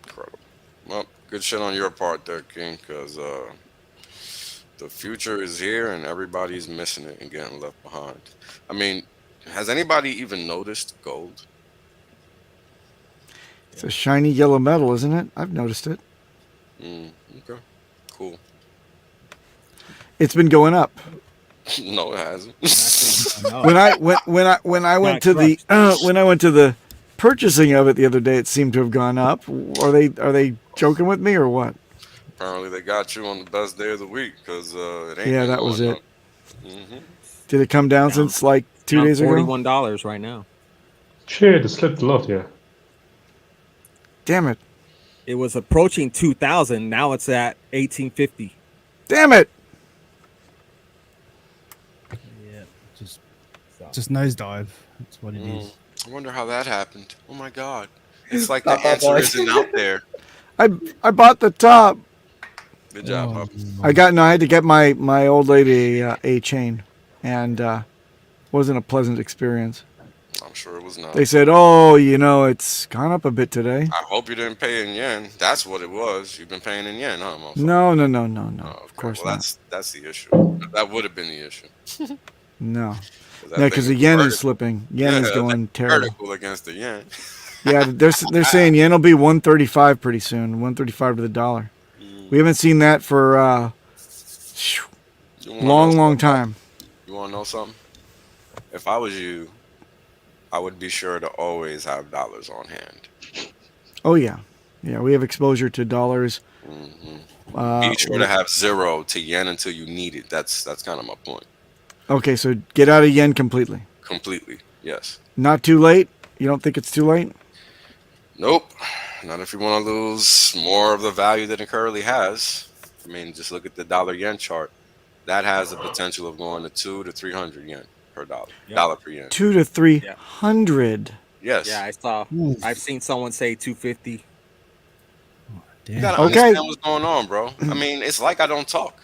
Incredible. Well, good shit on your part there, King, because the future is here and everybody's missing it and getting left behind. I mean, has anybody even noticed gold? It's a shiny yellow metal, isn't it? I've noticed it. Okay. Cool. It's been going up. No, it hasn't. When I went to the purchasing of it the other day, it seemed to have gone up. Are they joking with me or what? Apparently they got you on the best day of the week because it ain't. Yeah, been that was going it. up. Mhm. Did it come down since like 2 days ago? $41 right now. Shit, it slipped a lot, yeah. Damn it. It was approaching 2,000. Now it's at 1,850. Damn it. Yeah, just nosedive. That's what it is. I wonder how that happened. Oh my God. It's like the answer isn't out there. I bought the top. Good job, Pop. I had to get my old lady a chain, and wasn't a pleasant experience. I'm sure it was not. They said, "Oh, it's gone up a bit today." I hope you didn't pay in yen. That's what it was. You've been paying in yen, huh, motherfucker? No. Oh, Of course well, not. that's the issue. That would have been the issue. No, that because the thing yen is vertical. slipping. Yen is going terrible. Vertical against the yen. Yeah, they're saying yen will be 135 pretty soon. 135 to the dollar. We haven't seen that for You wanna know long something? time. You want to know something? If I was you, I would be sure to always have dollars on hand. Oh yeah, we have exposure to dollars. Be sure to have 0 to yen until you need it. That's kind of my point. Okay, so get out of yen completely. Completely. Yes. Not too late? You don't think it's too late? Nope. Not if you want to lose more of the value that it currently has. I mean, just look at the dollar yen chart. That has the potential of going to 200 to 300 yen per dollar. Yep. Dollar per yen. 200 to 300. Yes. Yeah, I've seen someone say 250. You gotta Okay. understand what's going on, bro. I mean, it's like I don't talk.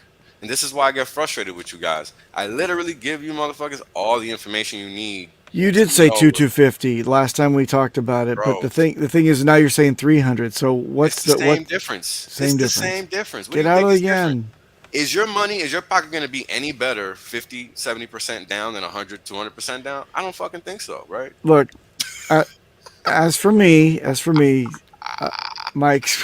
And this is why I get frustrated with you guys. I literally give you motherfuckers all the information you need. You did say 250 last time we talked about it, Bro. but the thing is now you're saying 300. So what's It's the same what? difference. Same It's the difference. same difference. What Get do you out think of is the different? yen. Is your pocket going to be any better 50, 70% down than 100, 200% down? I don't fucking think so, right? Look, as for me, my That's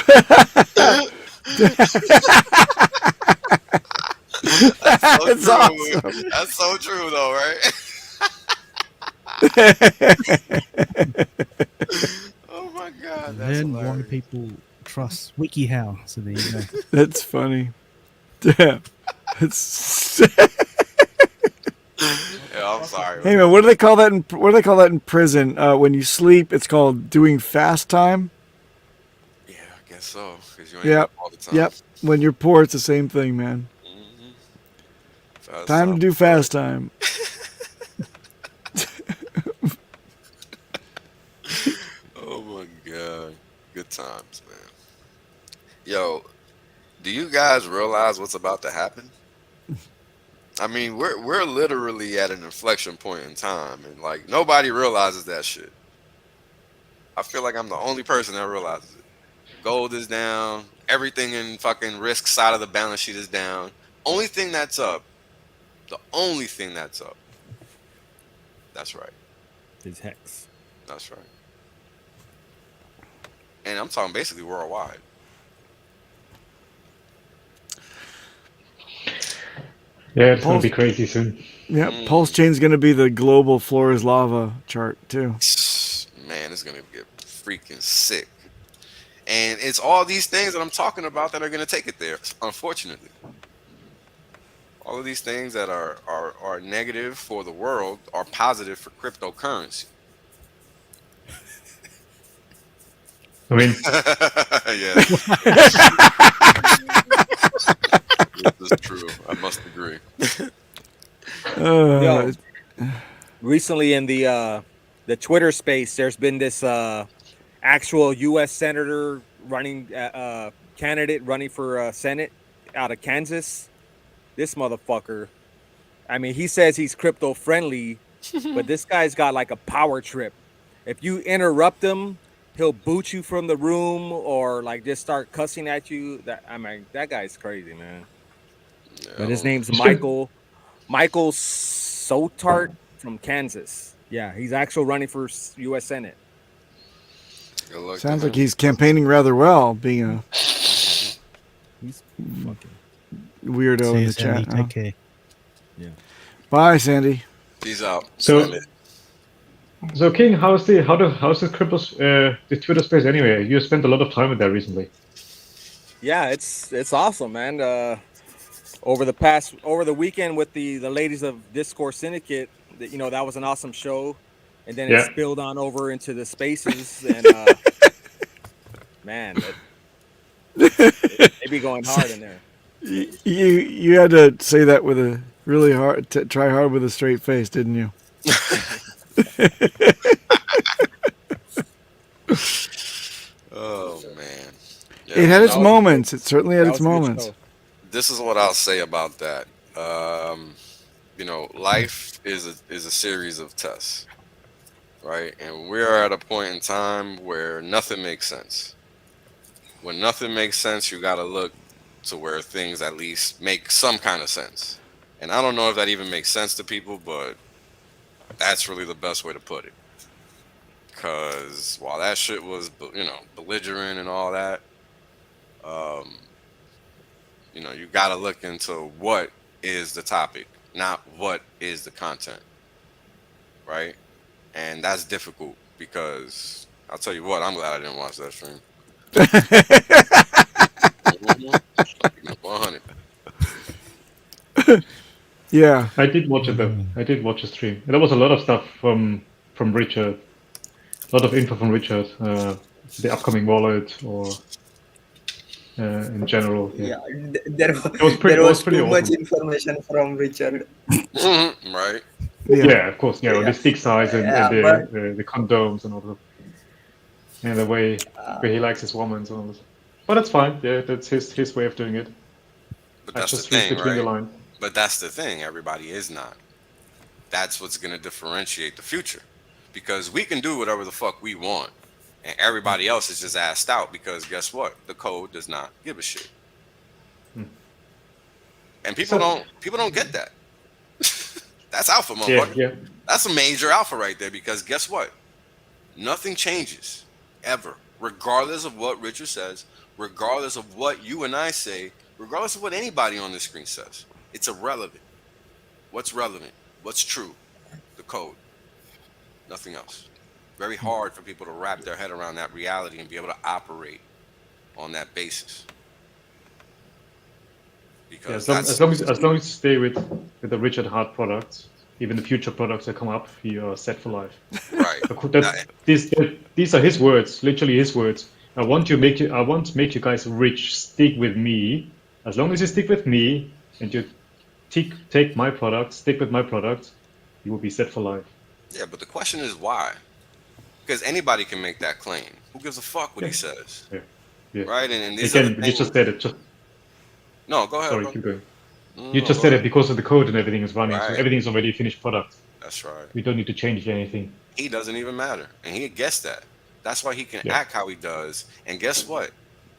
so true. awesome. That's so true, though, right? Oh my god, that's Learn why hilarious. people trust WikiHow. So there you go. That's funny. Yeah. It's Yeah, I'm sorry. Hey man, what do they call that in prison? When you sleep, it's called doing fast time. Yeah, I guess so. Because you ain't Yep. up all the time. Yep. When you're poor, it's the same thing, man. Mhm. Fast Time to do fast time. Oh my god, good times, man. Yo, do you guys realize what's about to happen? I mean, we're literally at an inflection point in time, and like nobody realizes that shit. I feel like I'm the only person that realizes it. Gold is down. Everything in fucking risk side of the balance sheet is down. Only thing that's up. The only thing that's up. That's right. Is Hex. That's right. And I'm talking basically worldwide. Yeah, it's gonna be crazy soon. Yep. Pulse chain's gonna be the global floor is lava chart too. Man, it's gonna get freaking sick. And it's all these things that I'm talking about that are gonna take it there, unfortunately. All of these things that are negative for the world are positive for cryptocurrency. I mean, Yeah. This is true. I must agree. Yo, recently in the Twitter space, there's been this actual U.S. senator running candidate running for Senate out of Kansas. This motherfucker, I mean, he says he's crypto friendly, but this guy's got like a power trip. If you interrupt him, he'll boot you from the room or like just start cussing at you. I mean, that guy's crazy, man. Yeah, But his name's Michael Sotart from Kansas. Yeah, he's actually running for U.S. Senate. good luck to Sounds him. like he's campaigning rather well, being a He's fucking. weirdo See in you, the Sandy. chat. Take care. Bye, Sandy. Peace out. So- Send it. so King, how's the crypto the Twitter space anyway? You spent a lot of time with that recently. Yeah, it's awesome, man. Over the weekend with the ladies of Discourse Syndicate, that was an awesome show, and then it Yeah. spilled on over into the spaces, and man, they be going hard in there. You had to say that with a really hard, try hard with a straight face, didn't you? Oh man. Yeah, It had its that was a moments. It certainly had That its was a good moments. show. this is what I'll say about that. Life is a series of tests, right? And we're at a point in time where nothing makes sense. When nothing makes sense, you got to look to where things at least make some kind of sense. And I don't know if that even makes sense to people, but that's really the best way to put it. Because while that shit was, belligerent and all that, you got to look into what is the topic, not what is the content, right? And that's difficult because I'll tell you what, I'm glad I didn't watch that stream. 100. Yeah. I did watch it though. I did watch a stream. And there was a lot of stuff from from Richard. A lot of info from Richard. The upcoming wallet or in general. Yeah. There It was pretty too much awesome. information from Richard. Right. Yeah, of course. Yeah, Yeah. the stick size and But the condoms and all that. And the way he likes his woman and all that. But that's fine. Yeah, that's his way of doing it. But I that's the just read thing, between the right? lines. But that's the thing. Everybody is not. That's what's going to differentiate the future. Because we can do whatever the fuck we want. And everybody else is just assed out because guess what? The code does not give a shit. And people don't get that. That's alpha, motherfucker. Yeah. That's a major alpha right there because guess what? Nothing changes ever, regardless of what Richard says, regardless of what you and I say, regardless of what anybody on this screen says. It's irrelevant. What's relevant? What's true? The code. Nothing else. Very hard for people to wrap their head around that reality and be able to operate on that basis. Because as long as you stay with the Richard Hart products, even the future products that come up, you are set for life. Right. These are his words, literally his words. I want to make you guys rich. Stick with me. As long as you stick with me and you take my products, stick with my products, you will be set for life. Yeah, but the question is why? Because anybody can make that claim. Who gives a fuck what he says? Yeah. Right? And these Again, you just said it. No, go ahead. Sorry, bro. keep going. You just said it because of the code and everything is running. Right. So everything is already a finished product. That's right. We don't need to change anything. He doesn't even matter. And he guessed that. That's why he can act how he does. And guess what?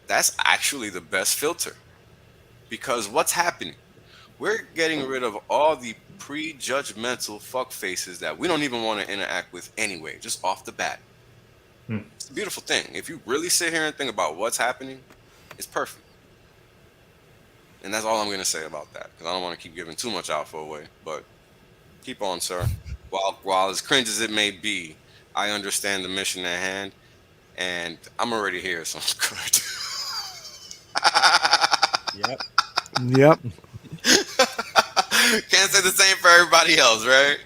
That's actually the best filter. Because what's happening? We're getting rid of all the prejudgmental fuck faces that we don't even want to interact with anyway, just off the bat. It's a beautiful thing. If you really sit here and think about what's happening, it's perfect. And that's all I'm going to say about that, because I don't want to keep giving too much alpha away. But keep on, sir. While as cringe as it may be, I understand the mission at hand, and I'm already here, so I'm good. Yep. Can't say the same for everybody else, right?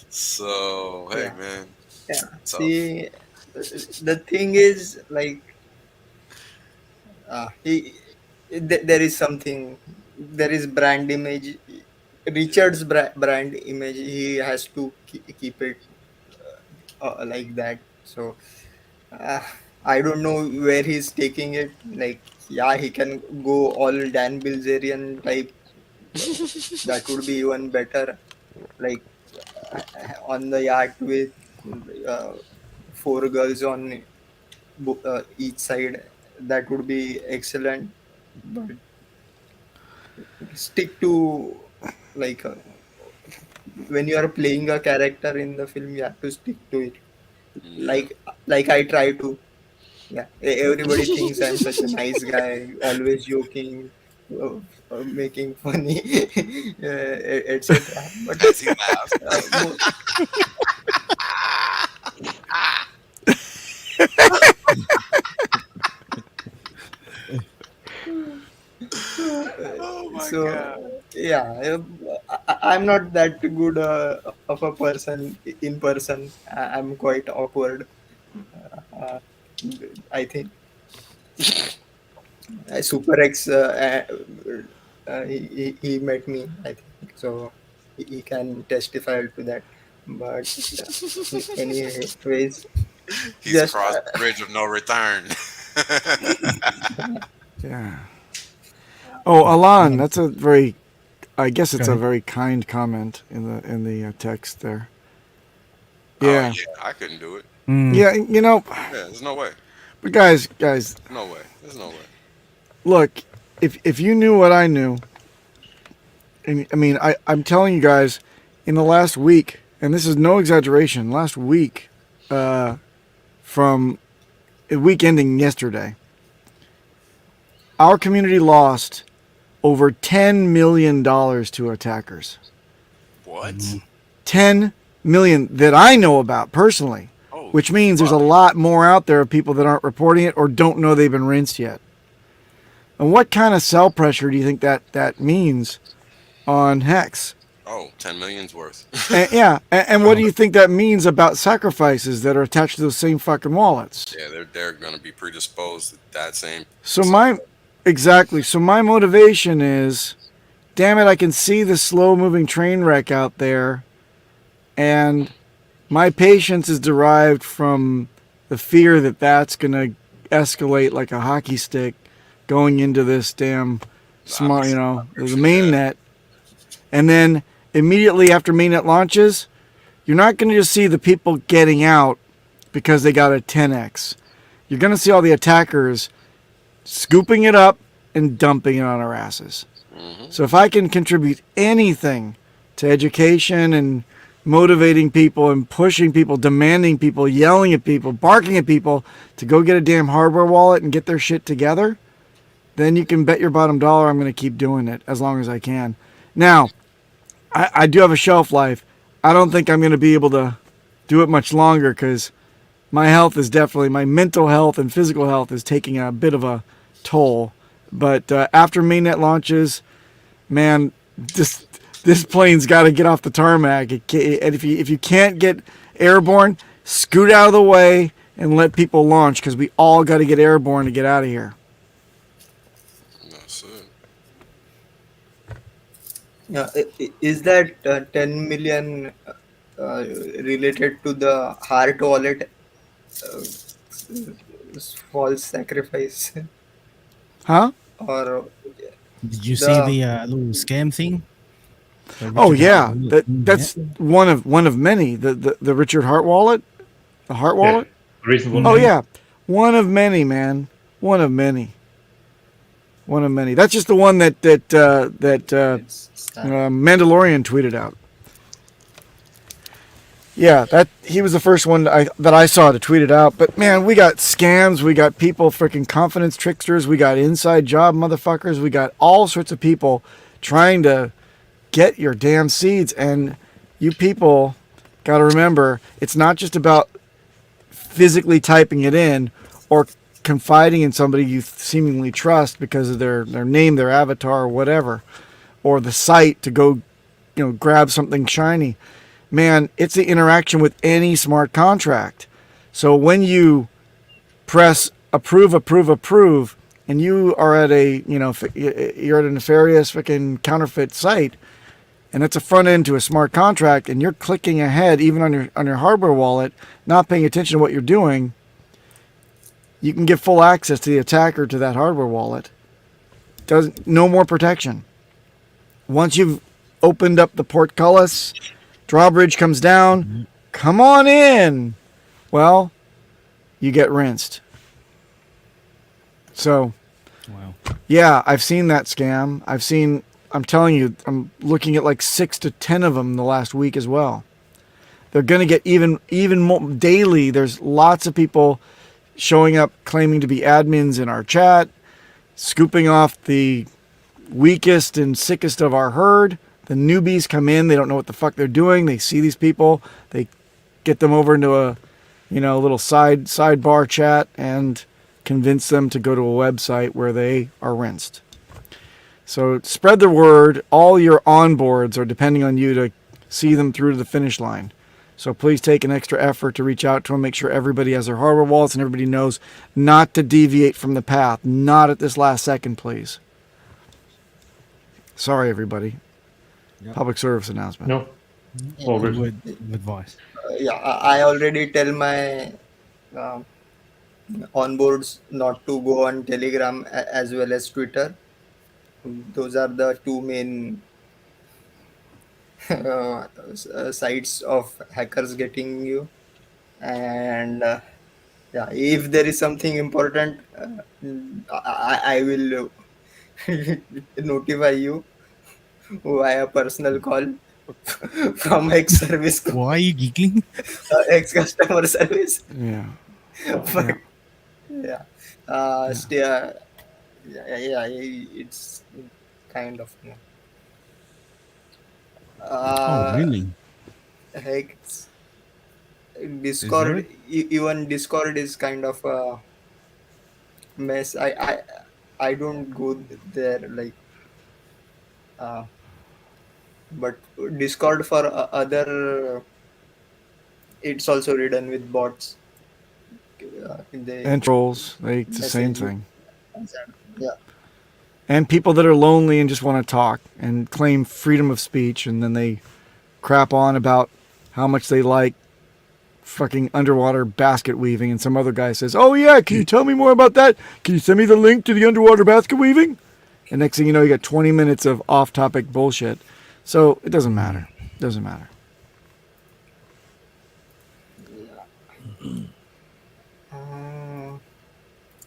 So, hey, man. Yeah. So, See, the thing is, like, there is something, there is brand image. Richard's brand image, he has to keep it like that. So, I don't know where he's taking it. Like, yeah, he can go all Dan Bilzerian type. That would be even better. Like, on the yacht with 4 girls on each side, that would be excellent. But stick to, like, when you are playing a character in the film, you have to stick to it. Like I try to. Yeah, everybody thinks I'm such a nice guy, always joking, making funny, etc. But as he laughs. Oh my God. Yeah, I'm not that good of a person in person. I'm quite awkward. I think Super X, he met me, I think, so he can testify to that. But anyways, He's just crossed the bridge of no return. Yeah. Oh, Alan, that's a very, I guess it's a very kind comment in the text there. Yeah. Oh, yeah, I couldn't do it. Yeah, you know. Yeah, there's no way. But guys, No way. There's no way. look, if you knew what I knew, and I mean, I'm telling you guys, in the last week, and this is no exaggeration, last week, from a week ending yesterday, our community lost over $10 million to attackers. What? 10 million that I know about personally, which means there's a lot more out there of people that aren't reporting it or don't know they've been rinsed yet. And what kind of sell pressure do you think that means on Hex? Oh, 10 million's worth. And what do you think that means about sacrifices that are attached to those same fucking wallets? Yeah, they're gonna be predisposed to that same. So my motivation is, damn it, I can see the slow moving train wreck out there, and my patience is derived from the fear that that's gonna escalate like a hockey stick, going into this damn smart, the main net, and then immediately after mainnet launches, you're not going to just see the people getting out because they got a 10x. You're going to see all the attackers scooping it up and dumping it on our asses. So if I can contribute anything to education and motivating people and pushing people, demanding people, yelling at people, barking at people to go get a damn hardware wallet and get their shit together, then you can bet your bottom dollar I'm going to keep doing it as long as I can. Now, I do have a shelf life. I don't think I'm going to be able to do it much longer because my health is definitely, my mental health and physical health is taking a bit of a toll. But after mainnet launches, man, this plane's got to get off the tarmac. And if you can't get airborne, scoot out of the way and let people launch because we all got to get airborne to get out of here. That's it. Is that 10 million related to the heart wallet false sacrifice? Huh? Or Did you the see the little scam thing? Oh yeah, that's one of many. The Richard Hart wallet, the Hart wallet. Yeah, reasonable. Oh yeah, one of many, man. One of many. That's just the one that Mandalorian tweeted out. Yeah, that he was the first one that I saw to tweet it out. But man, we got scams, we got people freaking confidence tricksters, we got inside job motherfuckers, we got all sorts of people trying to get your damn seeds. And you people got to remember, it's not just about physically typing it in or confiding in somebody you seemingly trust because of their name, their avatar, or whatever, or the site to go, grab something shiny. Man, it's the interaction with any smart contract. So when you press approve, and you are at you're at a nefarious freaking counterfeit site, and it's a front end to a smart contract, and you're clicking ahead even on your hardware wallet, not paying attention to what you're doing, you can get full access to the attacker to that hardware wallet. No more protection. Once you've opened up the portcullis, drawbridge comes down, come on in. Well, you get rinsed. So, wow. Yeah, I've seen that scam. I'm telling you, I'm looking at like 6 to 10 of them in the last week as well. They're going to get even more daily. There's lots of people showing up claiming to be admins in our chat, scooping off the weakest and sickest of our herd. The newbies come in, they don't know what the fuck they're doing. They see these people, they get them over into a little sidebar chat and convince them to go to a website where they are rinsed. So spread the word. All your onboards are depending on you to see them through to the finish line. So please take an extra effort to reach out to them, make sure everybody has their hardware wallets and everybody knows not to deviate from the path. Not at this last second, please. Sorry, everybody. Yep. Public service announcement. No. All good. With advice. I already tell my onboards not to go on Telegram as well as Twitter. Those are the two main sites of hackers getting you. And if there is something important, I will notify you via personal call from ex-service. Why are you giggling? Ex-customer service. Yeah. But it's kind of really? Heck, Discord, even Discord is kind of a mess. I don't go there, like but Discord for other, it's also ridden with bots in the And trolls, it's the same message. thing. Yeah. And people that are lonely and just want to talk and claim freedom of speech, and then they crap on about how much they like fucking underwater basket weaving, and some other guy says, "Oh yeah, can you tell me more about that? Can you send me the link to the underwater basket weaving?" And next thing you know, you got 20 minutes of off-topic bullshit. So it doesn't matter. It doesn't matter. Uh,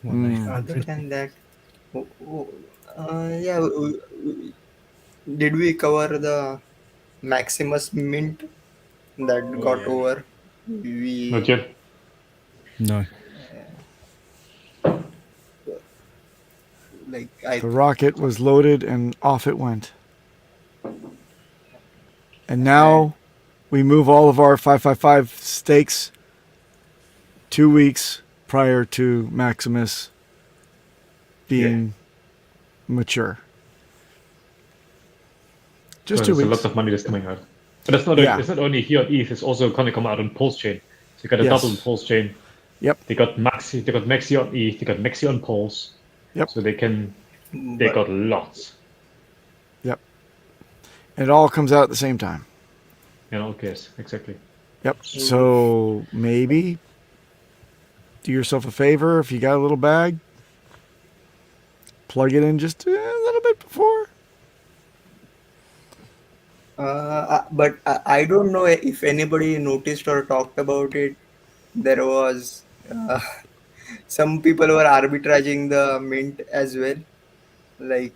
What, Other 800? than that, yeah, did we cover the Maximus mint that Oh got yeah. over? Not We yet. No. like I The rocket was loaded and off it went. And now we move all of our 555 stakes 2 weeks prior to Maximus being mature. Just So 2 there's weeks. lots of money that's coming out. But it's not Yeah. it's not only here on ETH, it's also gonna come out on Pulse Chain. So you got a Yes. double Pulse Chain. Yep. They got Maxi on ETH, they got Maxi on Pulse. Yep. So they but got lots. Yep. And it all comes out at the same time. Okay, exactly. Yep. So maybe do yourself a favor if you got a little bag, plug it in just a little bit before. but I don't know if anybody noticed or talked about it. There was some people were arbitraging the mint as well. Like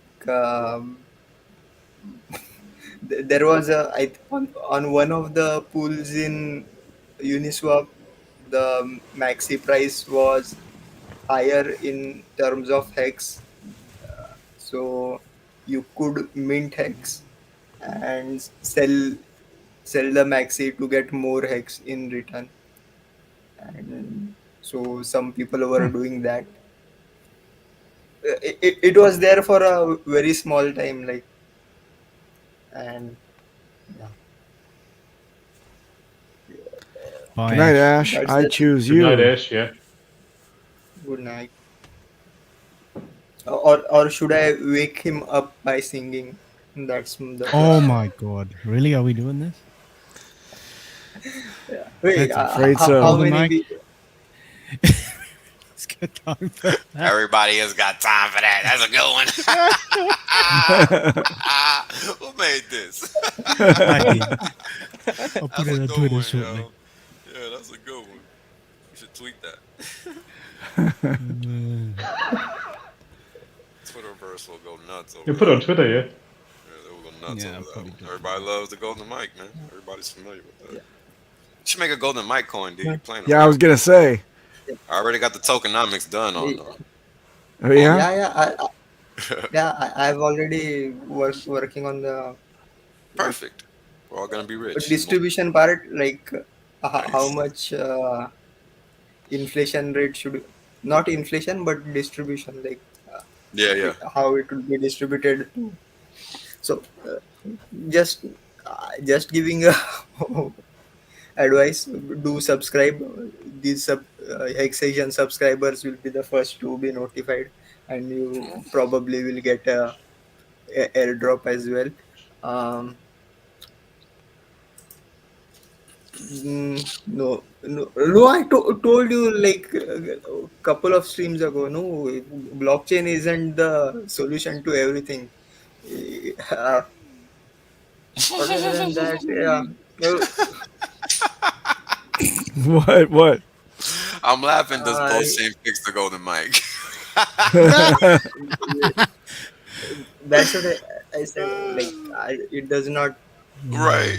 there was on one of the pools in Uniswap, the maxi price was higher in terms of hex, so you could mint hex and sell the maxi to get more hex in return, and so some people were doing that. It was there for a very small time, like, and yeah, Bye, Good night, Ash. Ash. that's I the choose Good night, you. Ash. Yeah. good night. Or should I wake him up by singing? That's the Oh question. my God. Really? Are we doing this? Wait, I'm afraid how so. Golden many Mike? people? It's good time for that. Everybody has got time for that. That's a good one. Who made this? I did. I'll put That's it a on good Twitter one, shortly. yo. Yeah, that's a good one. You should tweet that. Twitterverse will go nuts over You put it that. on Twitter, yeah? Yeah, they will go nuts Yeah, over I'll that probably one. do it. Everybody loves the golden mic, man. Everybody's familiar with that. Yeah. You should make a golden mic coin, dude. You're playing Yeah, I around. was gonna say. I already got the tokenomics done on Oh yeah. Yeah, I've already working on the like Perfect. We're all gonna be rich. distribution part, like how Nice. much inflation rate should, not inflation but distribution, like Yeah. how it will be distributed. So just just giving a advice: do subscribe. These HexAsian subscribers will be the first to be notified, and you probably will get a airdrop as well. Um, no. Told you like a couple of streams ago. No, blockchain isn't the solution to everything. Uh, Other than that, yeah. What? I'm laughing. Does Uh, both same fix the golden mic? that's what I said. Like, it does not. Right.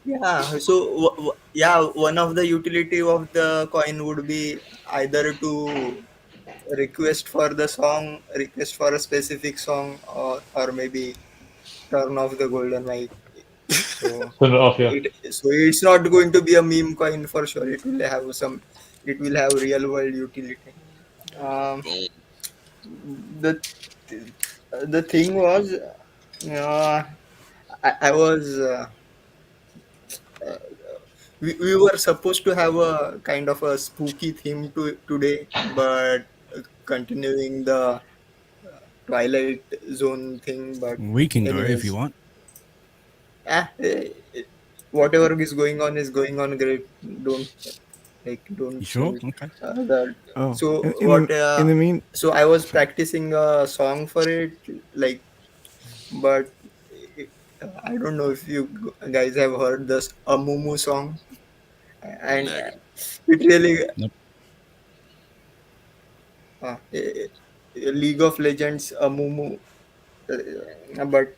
Yeah. So, yeah, one of the utility of the coin would be either to request for a specific song, or maybe turn off the golden mic. So, Turn it off, yeah. it's not going to be a meme coin for sure. It will have real world utility. Um, Boom. the the thing was, uh, I was. We were supposed to have a kind of a spooky theme today, but continuing the Twilight Zone thing. But We can go if you anyways, want. ah, whatever is going on. Great. Don't You sure? change Okay. that. Oh, So in the mean, so I was practicing a song for it, like, but I don't know if you guys have heard this Amumu song, and Negative. it really Nope. League of Legends Amumu, but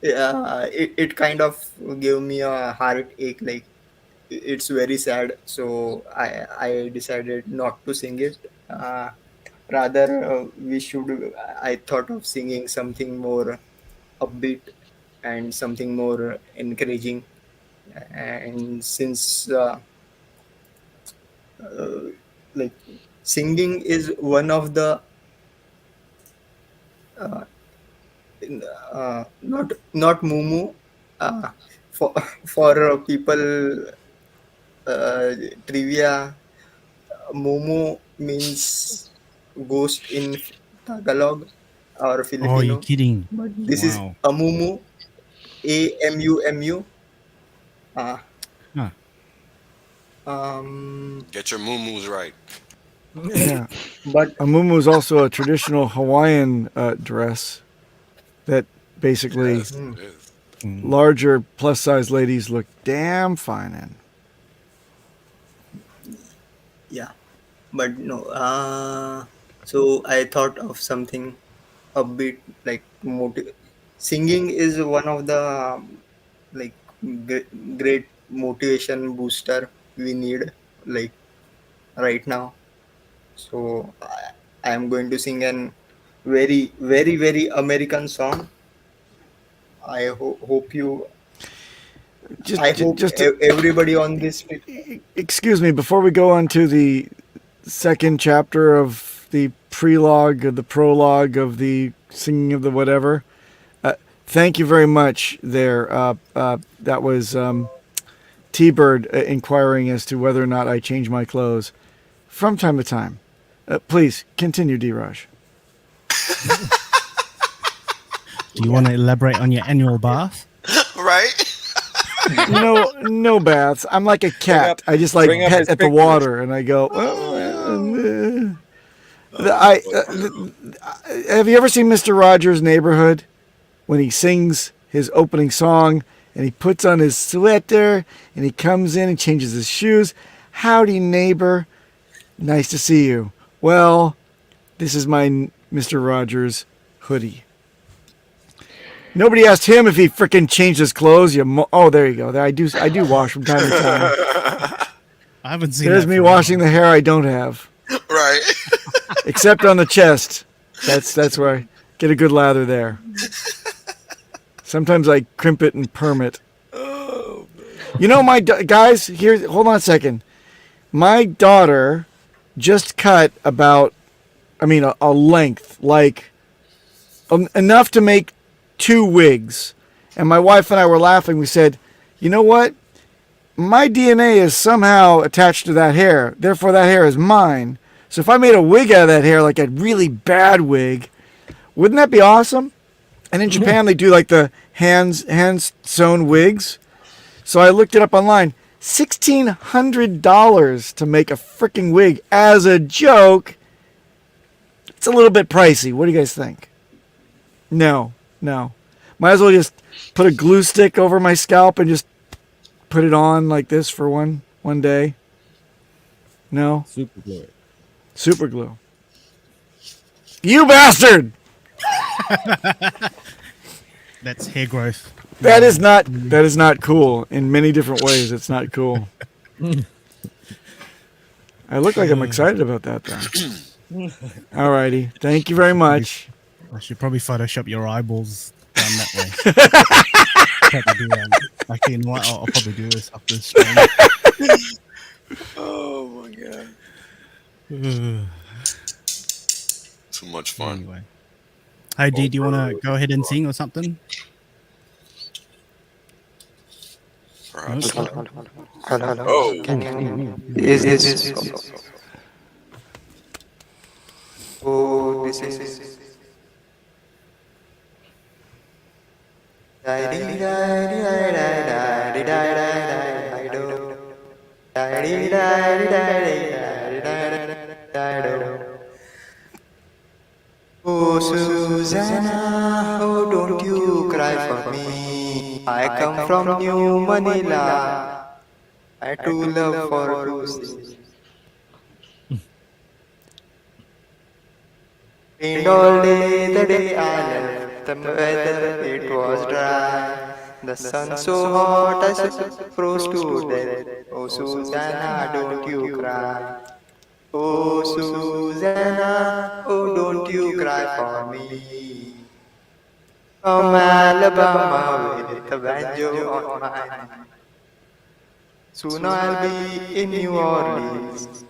it kind of gave me a heartache. Like, it's very sad, so I decided not to sing it. Rather, we should. I thought of singing something more upbeat and something more encouraging. And since like singing is one of the uh, not mumu, uh, for people uh, trivia, mumu means ghost in Tagalog or Oh, you're Filipino, kidding. but this is Wow. amumu, amumu. uh, Huh. Get your moo right. yeah. but A muumuu is also a traditional Hawaiian dress that basically Yes, it is. larger plus size ladies look damn fine in. yeah, but no, so I thought of something upbeat, like singing is one of the like great motivation booster we need, like, right now. So I am going to sing an very American song. I hope you Just, I just, hope just everybody on this excuse me before we go on to the second chapter of the prelogue, of the prologue of the singing of the whatever. Thank you very much. There, that was T-Bird inquiring as to whether or not I change my clothes from time to time. Please continue, D-Raj. Do you want to elaborate on your annual bath? Right? No baths. I'm like a cat. I just like bring up pet his at the pictures. water, and I go. Have you ever seen Mr. Rogers' Neighborhood when he sings his opening song and he puts on his sweater and he comes in and changes his shoes? Howdy, neighbor. Nice to see you. Well, this is my Mr. Rogers hoodie. Nobody asked him if he freaking changed his clothes. Oh, there you go. There, I do wash from time to time. I haven't seen There's that me for a washing while. the hair I don't have, Right. except on the chest. That's where I get a good lather there. Sometimes I crimp it and perm it. You know, guys, here, hold on a second. My daughter just cut about, a length, like enough to make 2 wigs. And my wife and I were laughing. We said, you know what? My DNA is somehow attached to that hair. Therefore, that hair is mine. So if I made a wig out of that hair, like a really bad wig, wouldn't that be awesome? And in Japan, they do like the hands sewn wigs. So I looked it up online. $1,600 to make a freaking wig as a joke. It's a little bit pricey. What do you guys think? No. Might as well just put a glue stick over my scalp and just put it on like this for one day. No? Super glue. You bastard! That's hair growth. That is not cool. In many different ways, it's not cool. I look like I'm excited about that, though. Alrighty. Thank you very much. I should probably Photoshop your eyeballs down that way. Probably do that. Actually, you know what? I'll probably do this after this stream. Oh my god. Too much fun. Anyway. Hey, D, do you want to go ahead and sing or something? Perhaps. Hello. Oh. Can you? Is this? Oh, this is. Oh, Susanna, oh, don't you cry for me. I come from New Manila. I true love for Lucy. Rained all day, the day I left. The weather, it was dry. The sun so hot, I froze to death. Oh, Susanna, don't you cry. Oh, Susanna, oh, don't you cry for me. From Alabama with a banjo on my knee. Soon I'll be in New Orleans,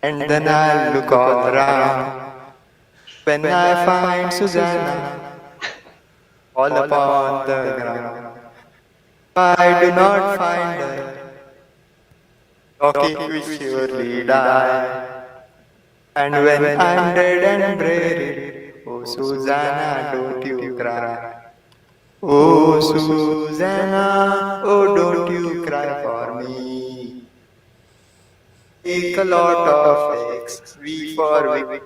and then I'll look all around. When I find Susanna all upon the ground, I do not find her, Rocky will surely die. And when I'm dead and buried, oh Susanna, don't you cry. Oh Susanna, oh don't you cry for me. Take a lot of X, V for Vic.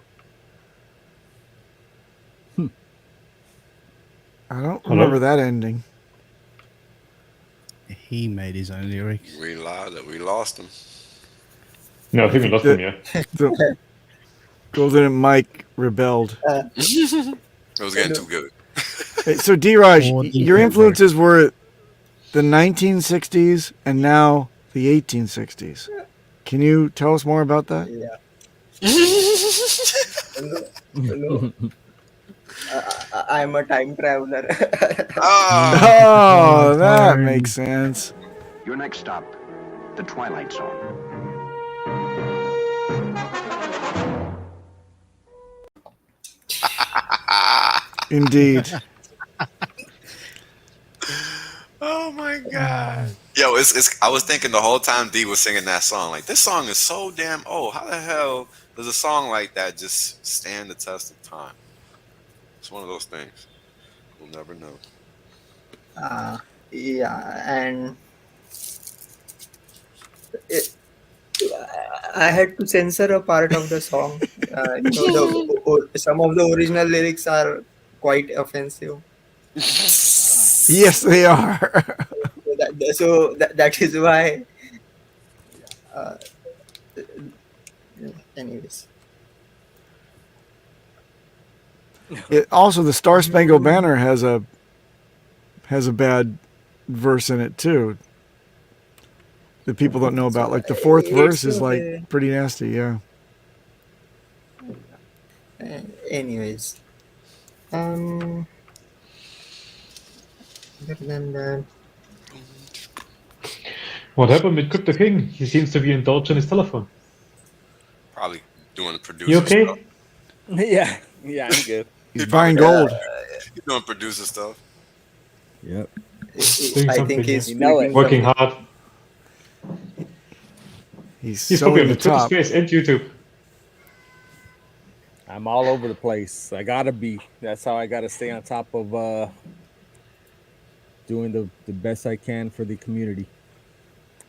I don't remember that ending. He made his own lyrics. We lost him. No, I think we lost him, yeah. The Golden and Mike rebelled. It was getting too good. Hey, so D-Raj, Or the your Trezor. influences were the 1960s and now the 1860s. Can you tell us more about that? Hello. I'm a time traveler. Oh, that makes sense. Your next stop, the Twilight Zone. Indeed. Oh my god. Yo, it's I was thinking the whole time D was singing that song. Like, this song is so damn old. How the hell does a song like that just stand the test of time? It's one of those things. We'll never know. Yeah, and I had to censor a part of the song. Some of the original lyrics are quite offensive. Yes, they are. So that is why. Anyways. Also, the Star Spangled Banner has a bad verse in it too that people don't know about. Like the fourth verse is like pretty nasty. Yeah. Anyways, other than that, What happened with Crypto King? He seems to be indulged on his telephone. Probably doing the producer You okay? stuff. Yeah, I'm good. He's buying gold. He's doing producer stuff. Yep. Doing I something, think he's You know it. working hard. He's He's probably selling on the the Twitter top. space and YouTube. I'm all over the place. I gotta be. That's how I gotta stay on top of doing the best I can for the community.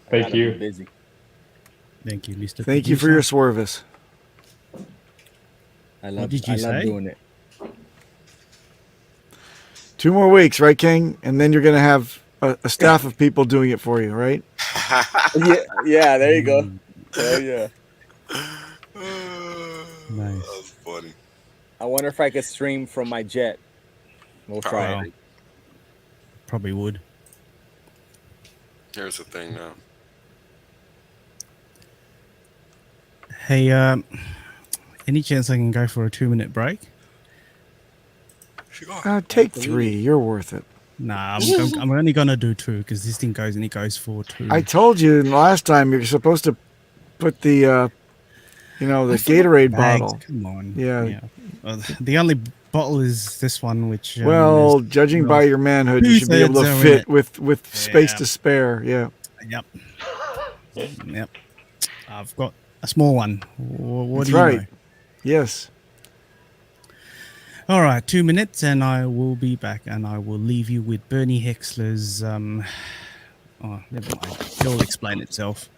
I Thank gotta be you. Busy. Thank you, Mr. Thank you for your service. I love did you say? doing it. 2 more weeks, right, King? And then you're going to have a staff of people doing it for you, right? Yeah, there you go. Hell yeah. Nice. That's funny. I wonder if I could stream from my jet. We'll try Probably. it. Probably would. Here's the thing now. Hey, any chance I can go for a 2-minute break? Take 3. You're worth it. Nah, I'm only gonna do 2 because this thing goes and it goes for 2. I told you last time you're supposed to put the, the Gatorade Bags, bottle. Come on. Yeah. The only bottle is this one, which Well, is judging by your manhood, you should be able to 2/3 are in fit it. with space Yeah. to spare. Yeah. Yep. Yep. I've got a small one. What That's do you right. know? Yes. All right, 2 minutes, and I will be back, and I will leave you with Bernie Hexler's. Oh, never mind. It'll explain itself.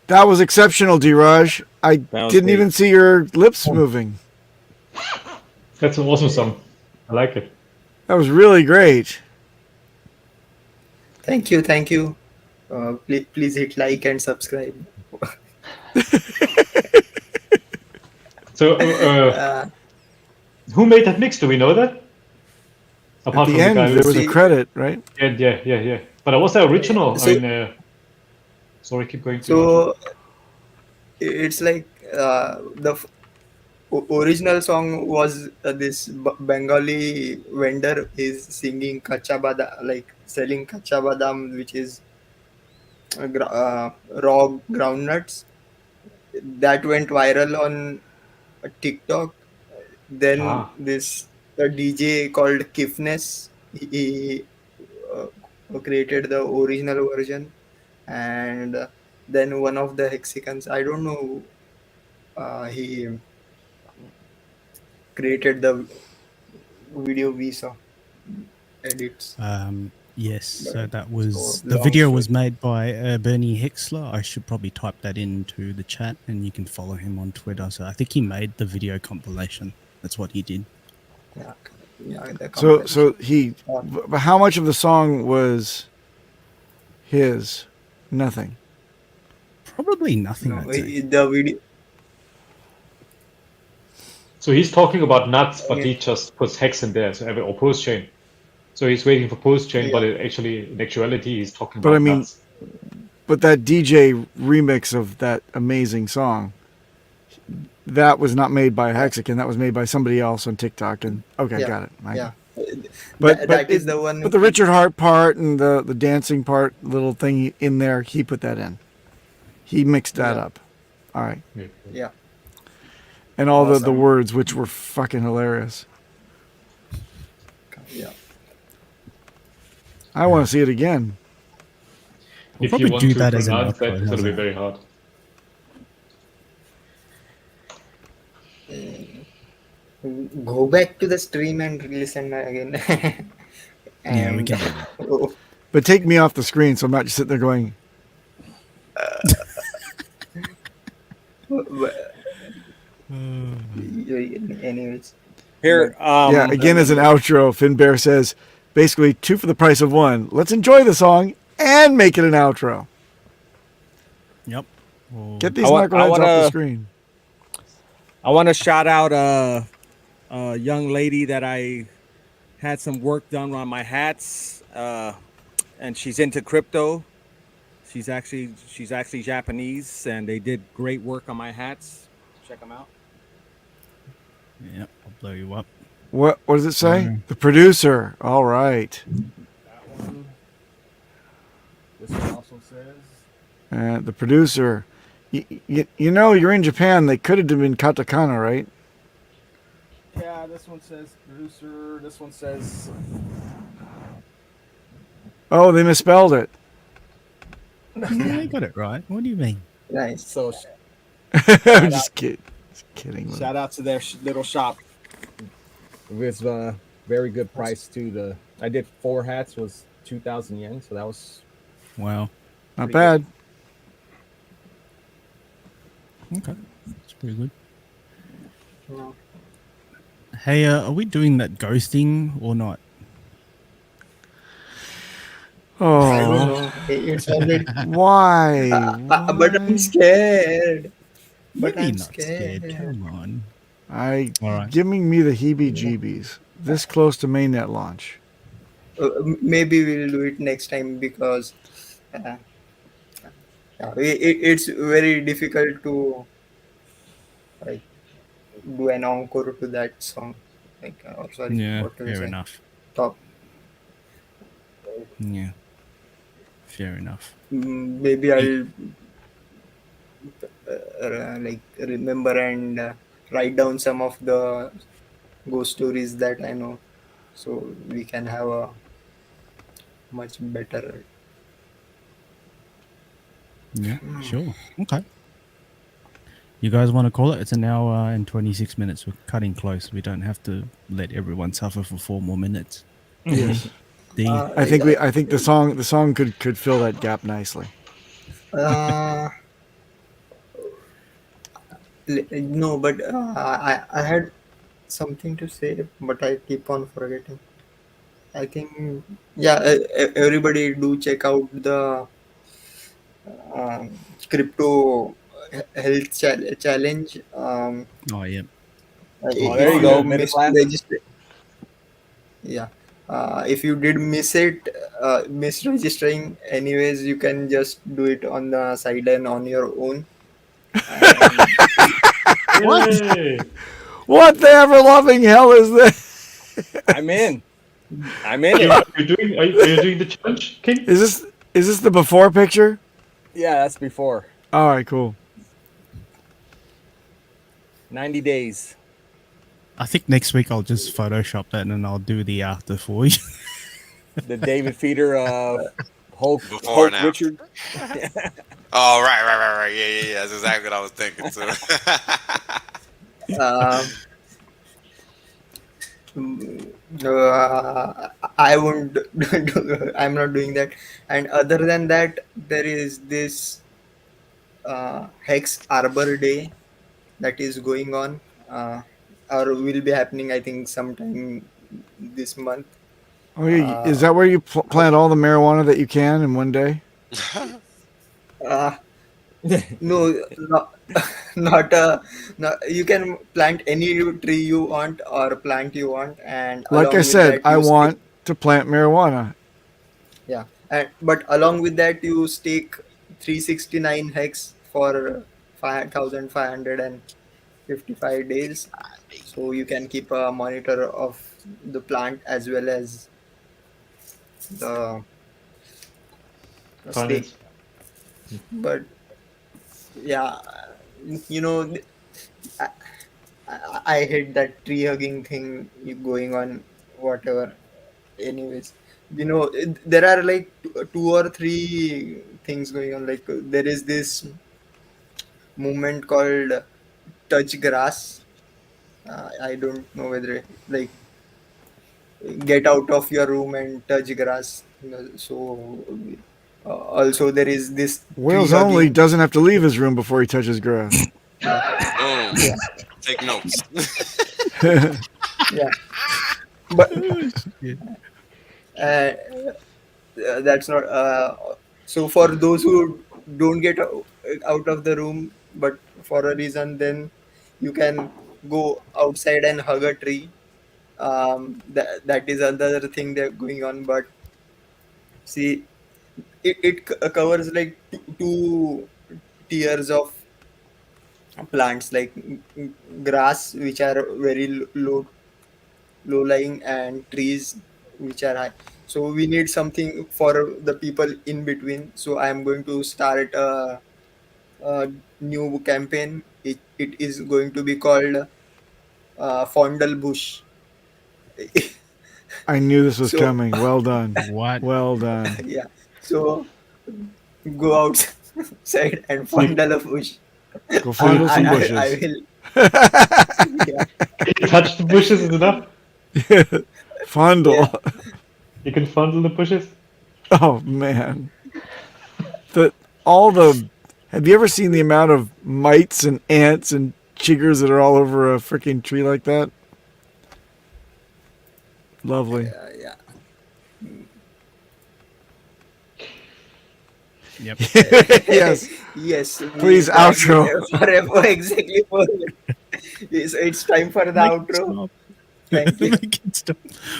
That was exceptional, Diraj. I was didn't great. even see your lips moving. That's an awesome song. I like it. That was really great. Thank you. Please hit like and subscribe. So, who made that mix? Do we know that? At the end, there was a credit, right? Yeah. But was that original? So- I mean, sorry, keep going. So it's like the original song was this Bengali vendor is singing kacha badam, like selling kacha badam, which is raw groundnuts. That went viral on TikTok. Then this DJ called Kifness, he created the original version, and then one of the Hexicans, I don't know, he created the video we saw edits. Yes, so that was so the long video story. was made by Bernie Hexler. I should probably type that into the chat, and you can follow him on Twitter. So I think he made the video compilation. That's what he did. Yeah, the So he. But how much of the song was his? Nothing. Probably nothing. No, I'd say. the video. So he's talking about nuts, but he just puts hex in there, or post chain. So he's waiting for post chain, but in actuality, he's talking about nuts. But that DJ remix of that amazing song, that was not made by a Hexican. That was made by somebody else on TikTok. And got it. But that is the one. But the Richard Hart part and the dancing part, little thing in there, he put that in. He mixed that up. All right. Yeah. And all the words, which were fucking hilarious. Yeah. I want to see it again. If probably you want do to that as an pronounce that, outro, it's going to be how's very hard. Go back to the stream and listen again. Yeah, we can do that. But take me off the screen so I'm not just sitting there going, Anyways, Here, but Yeah, again, as an outro, Finbear says, basically 2 for the price of 1. Let's enjoy the song and make it an outro. Yep. Well, Get these I knuckleheads off the wanna screen. I want to shout out a young lady that I had some work done on my hats, and she's into crypto. She's actually Japanese, and they did great work on my hats. Check them out. yep. I'll blow you up. What does it say? The producer. All right. That one. This one also says. The producer. You know, you're in Japan. They could have been katakana, right? Yeah, this one says producer. This one says. Oh, they misspelled it. Yeah, they got it right. What do you mean? nice. So I'm just kidding. shout out to their little shop. It was a very good price too. I did 4 hats, was 2,000 yen, so that was Wow. Not bad. Okay. That's pretty good. No. Hey, are we doing that ghosting or not? I don't Oh, know. It's already. why? But I'm scared. But Maybe I'm not scared. scared. Come on. All right. Giving me the heebie-jeebies. This close to mainnet launch. Maybe we'll do it next time because it's very difficult to like do an encore to that song. Like, sorry, Yeah, what to fair say? enough. Top. Yeah. Fair enough. Maybe I'll like remember and write down some of the ghost stories that I know, so we can have a much better. Yeah, sure. Okay. You guys want to call it? It's an hour and 26 minutes. We're cutting close. We don't have to let everyone suffer for 4 more minutes. Yes. D. I think the song could fill that gap nicely. No, but I had something to say, but I keep on forgetting. I think everybody do check out the crypto health challenge. Oh, yeah. there If you you go, middle missed class. register, yeah. If you did miss registering, anyways, you can just do it on the side and on your own. And Yay! What the ever-loving hell is this? I'm in. I'm in Are it. are you doing the challenge, King? Is this the before picture? Yeah, that's before. All right, cool. 90 days. I think next week I'll just Photoshop that and then I'll do the after for you. The David Feeder Hulk Before and after. Richard. Oh, right. Yeah. That's exactly what I was thinking too. I won't. I'm not doing that. And other than that, there is this Hex Arbor Day that is going on, or will be happening. I think sometime this month. Oh, yeah. Is that where you plant all the marijuana that you can in one day? No, not you can plant any tree you want or plant you want, and Like along I with said, that, I you want to plant marijuana. yeah, but along with that, you stake 369 hex for 5,555 days, so you can keep a monitor of the plant as well as the stake. Finance. But yeah, you know, I, I hate that tree hugging thing going on, whatever. Anyways, there are like 2 or 3 things going on. Like there is this movement called touch grass. I don't know whether like get out of your room and touch grass. So also there is this tree Wales only hugging. doesn't have to leave his room before he touches grass. Boom. Yeah. take notes. Yeah, but Shit. that's not. So for those who don't get out of the room, but for a reason, then you can go outside and hug a tree. That is another thing that going on. But see, it covers like two tiers of plants, like grass, which are very low lying, and trees which are high. So we need something for the people in between. So I am going to start a new campaign. It is going to be called Fondle Bush. I knew this was So coming. Well done. What? Well done. yeah, so go outside and Sneak. fondle a bush. Go fondle some I bushes. will. Yeah, You touch the bushes is enough. Fondle. Yeah. You can fondle the bushes. Oh man. Have you ever seen the amount of mites and ants and chiggers that are all over a freaking tree like that? Lovely. yeah. Yep. Yes. Yes. Please, outro. Forever, exactly. Yes, it's time for the outro. Stop. Thank you. Make it stop.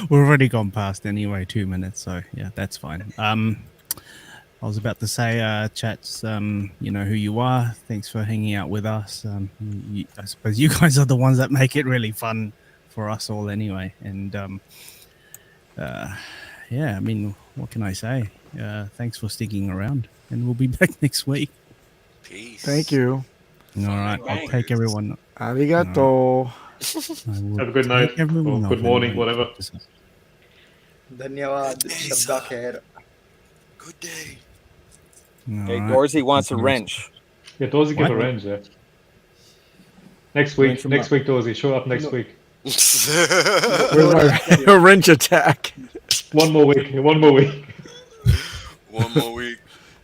We've already gone past anyway, 2 minutes, so yeah, that's fine. I was about to say, chats, you know who you are. Thanks for hanging out with us. I suppose you guys are the ones that make it really fun for us all anyway. And yeah, I mean, what can I say? Thanks for sticking around, and we'll be back next week. Peace. Thank you. All right, I'll take everyone. Arigato. I will Have a good night take everyone or good off morning, anyway. whatever. Dhanyawad. Shabda khair. Good day. All Hey, right. Dorsey wants a Thank you. wrench. Yeah, Dorsey give What? a range, yeah. Next week, him next up. week, Dorsey. Show up next week. Where's my wrench attack? One more week. One more week. One more week.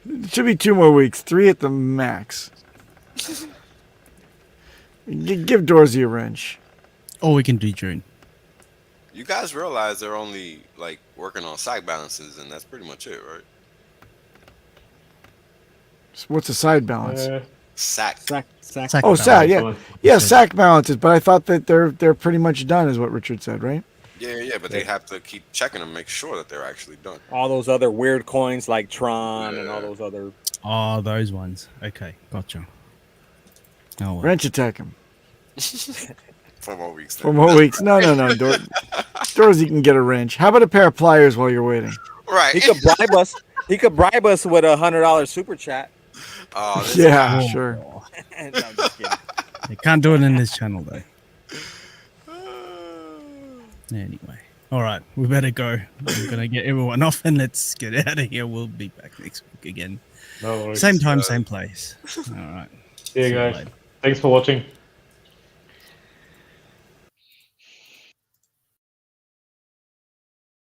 It should be 2 more weeks. 3 at the max. Give Dorsey a wrench. Or we can do June. You guys realize they're only like working on side balances, and that's pretty much it, right? So what's the side balance? Sack. Sack Oh, sack, yeah. balance. Yeah, sack balances, but I thought that they're pretty much done is what Richard said, right? Yeah, but they have to keep checking them, make sure that they're actually done. All those other weird coins like Tron and all those other. Oh, those ones. Okay, gotcha. Oh, well. Wrench attack him. 4 more weeks. 4 more weeks. No. Dorsey can get a wrench. How about a pair of pliers while you're waiting? Right. He could bribe us. He could bribe us with $100 super chat. Oh, this Yeah, Oh. sure. No, I'm just kidding. You can't do it in this channel though. Anyway, all right, we better go. I'm gonna get everyone off and let's get out of here. We'll be back next week again, No worries. same time, same place. All right. See you See you guys. later. Thanks for watching.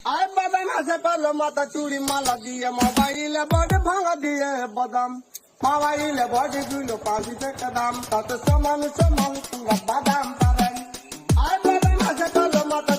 आए बदन से पहले माता चूड़ी माला दिए mobile body भांगा दिए बदाम mobile body kilo 5 से कदम तत समान बादाम पर आए बदन से पहले माता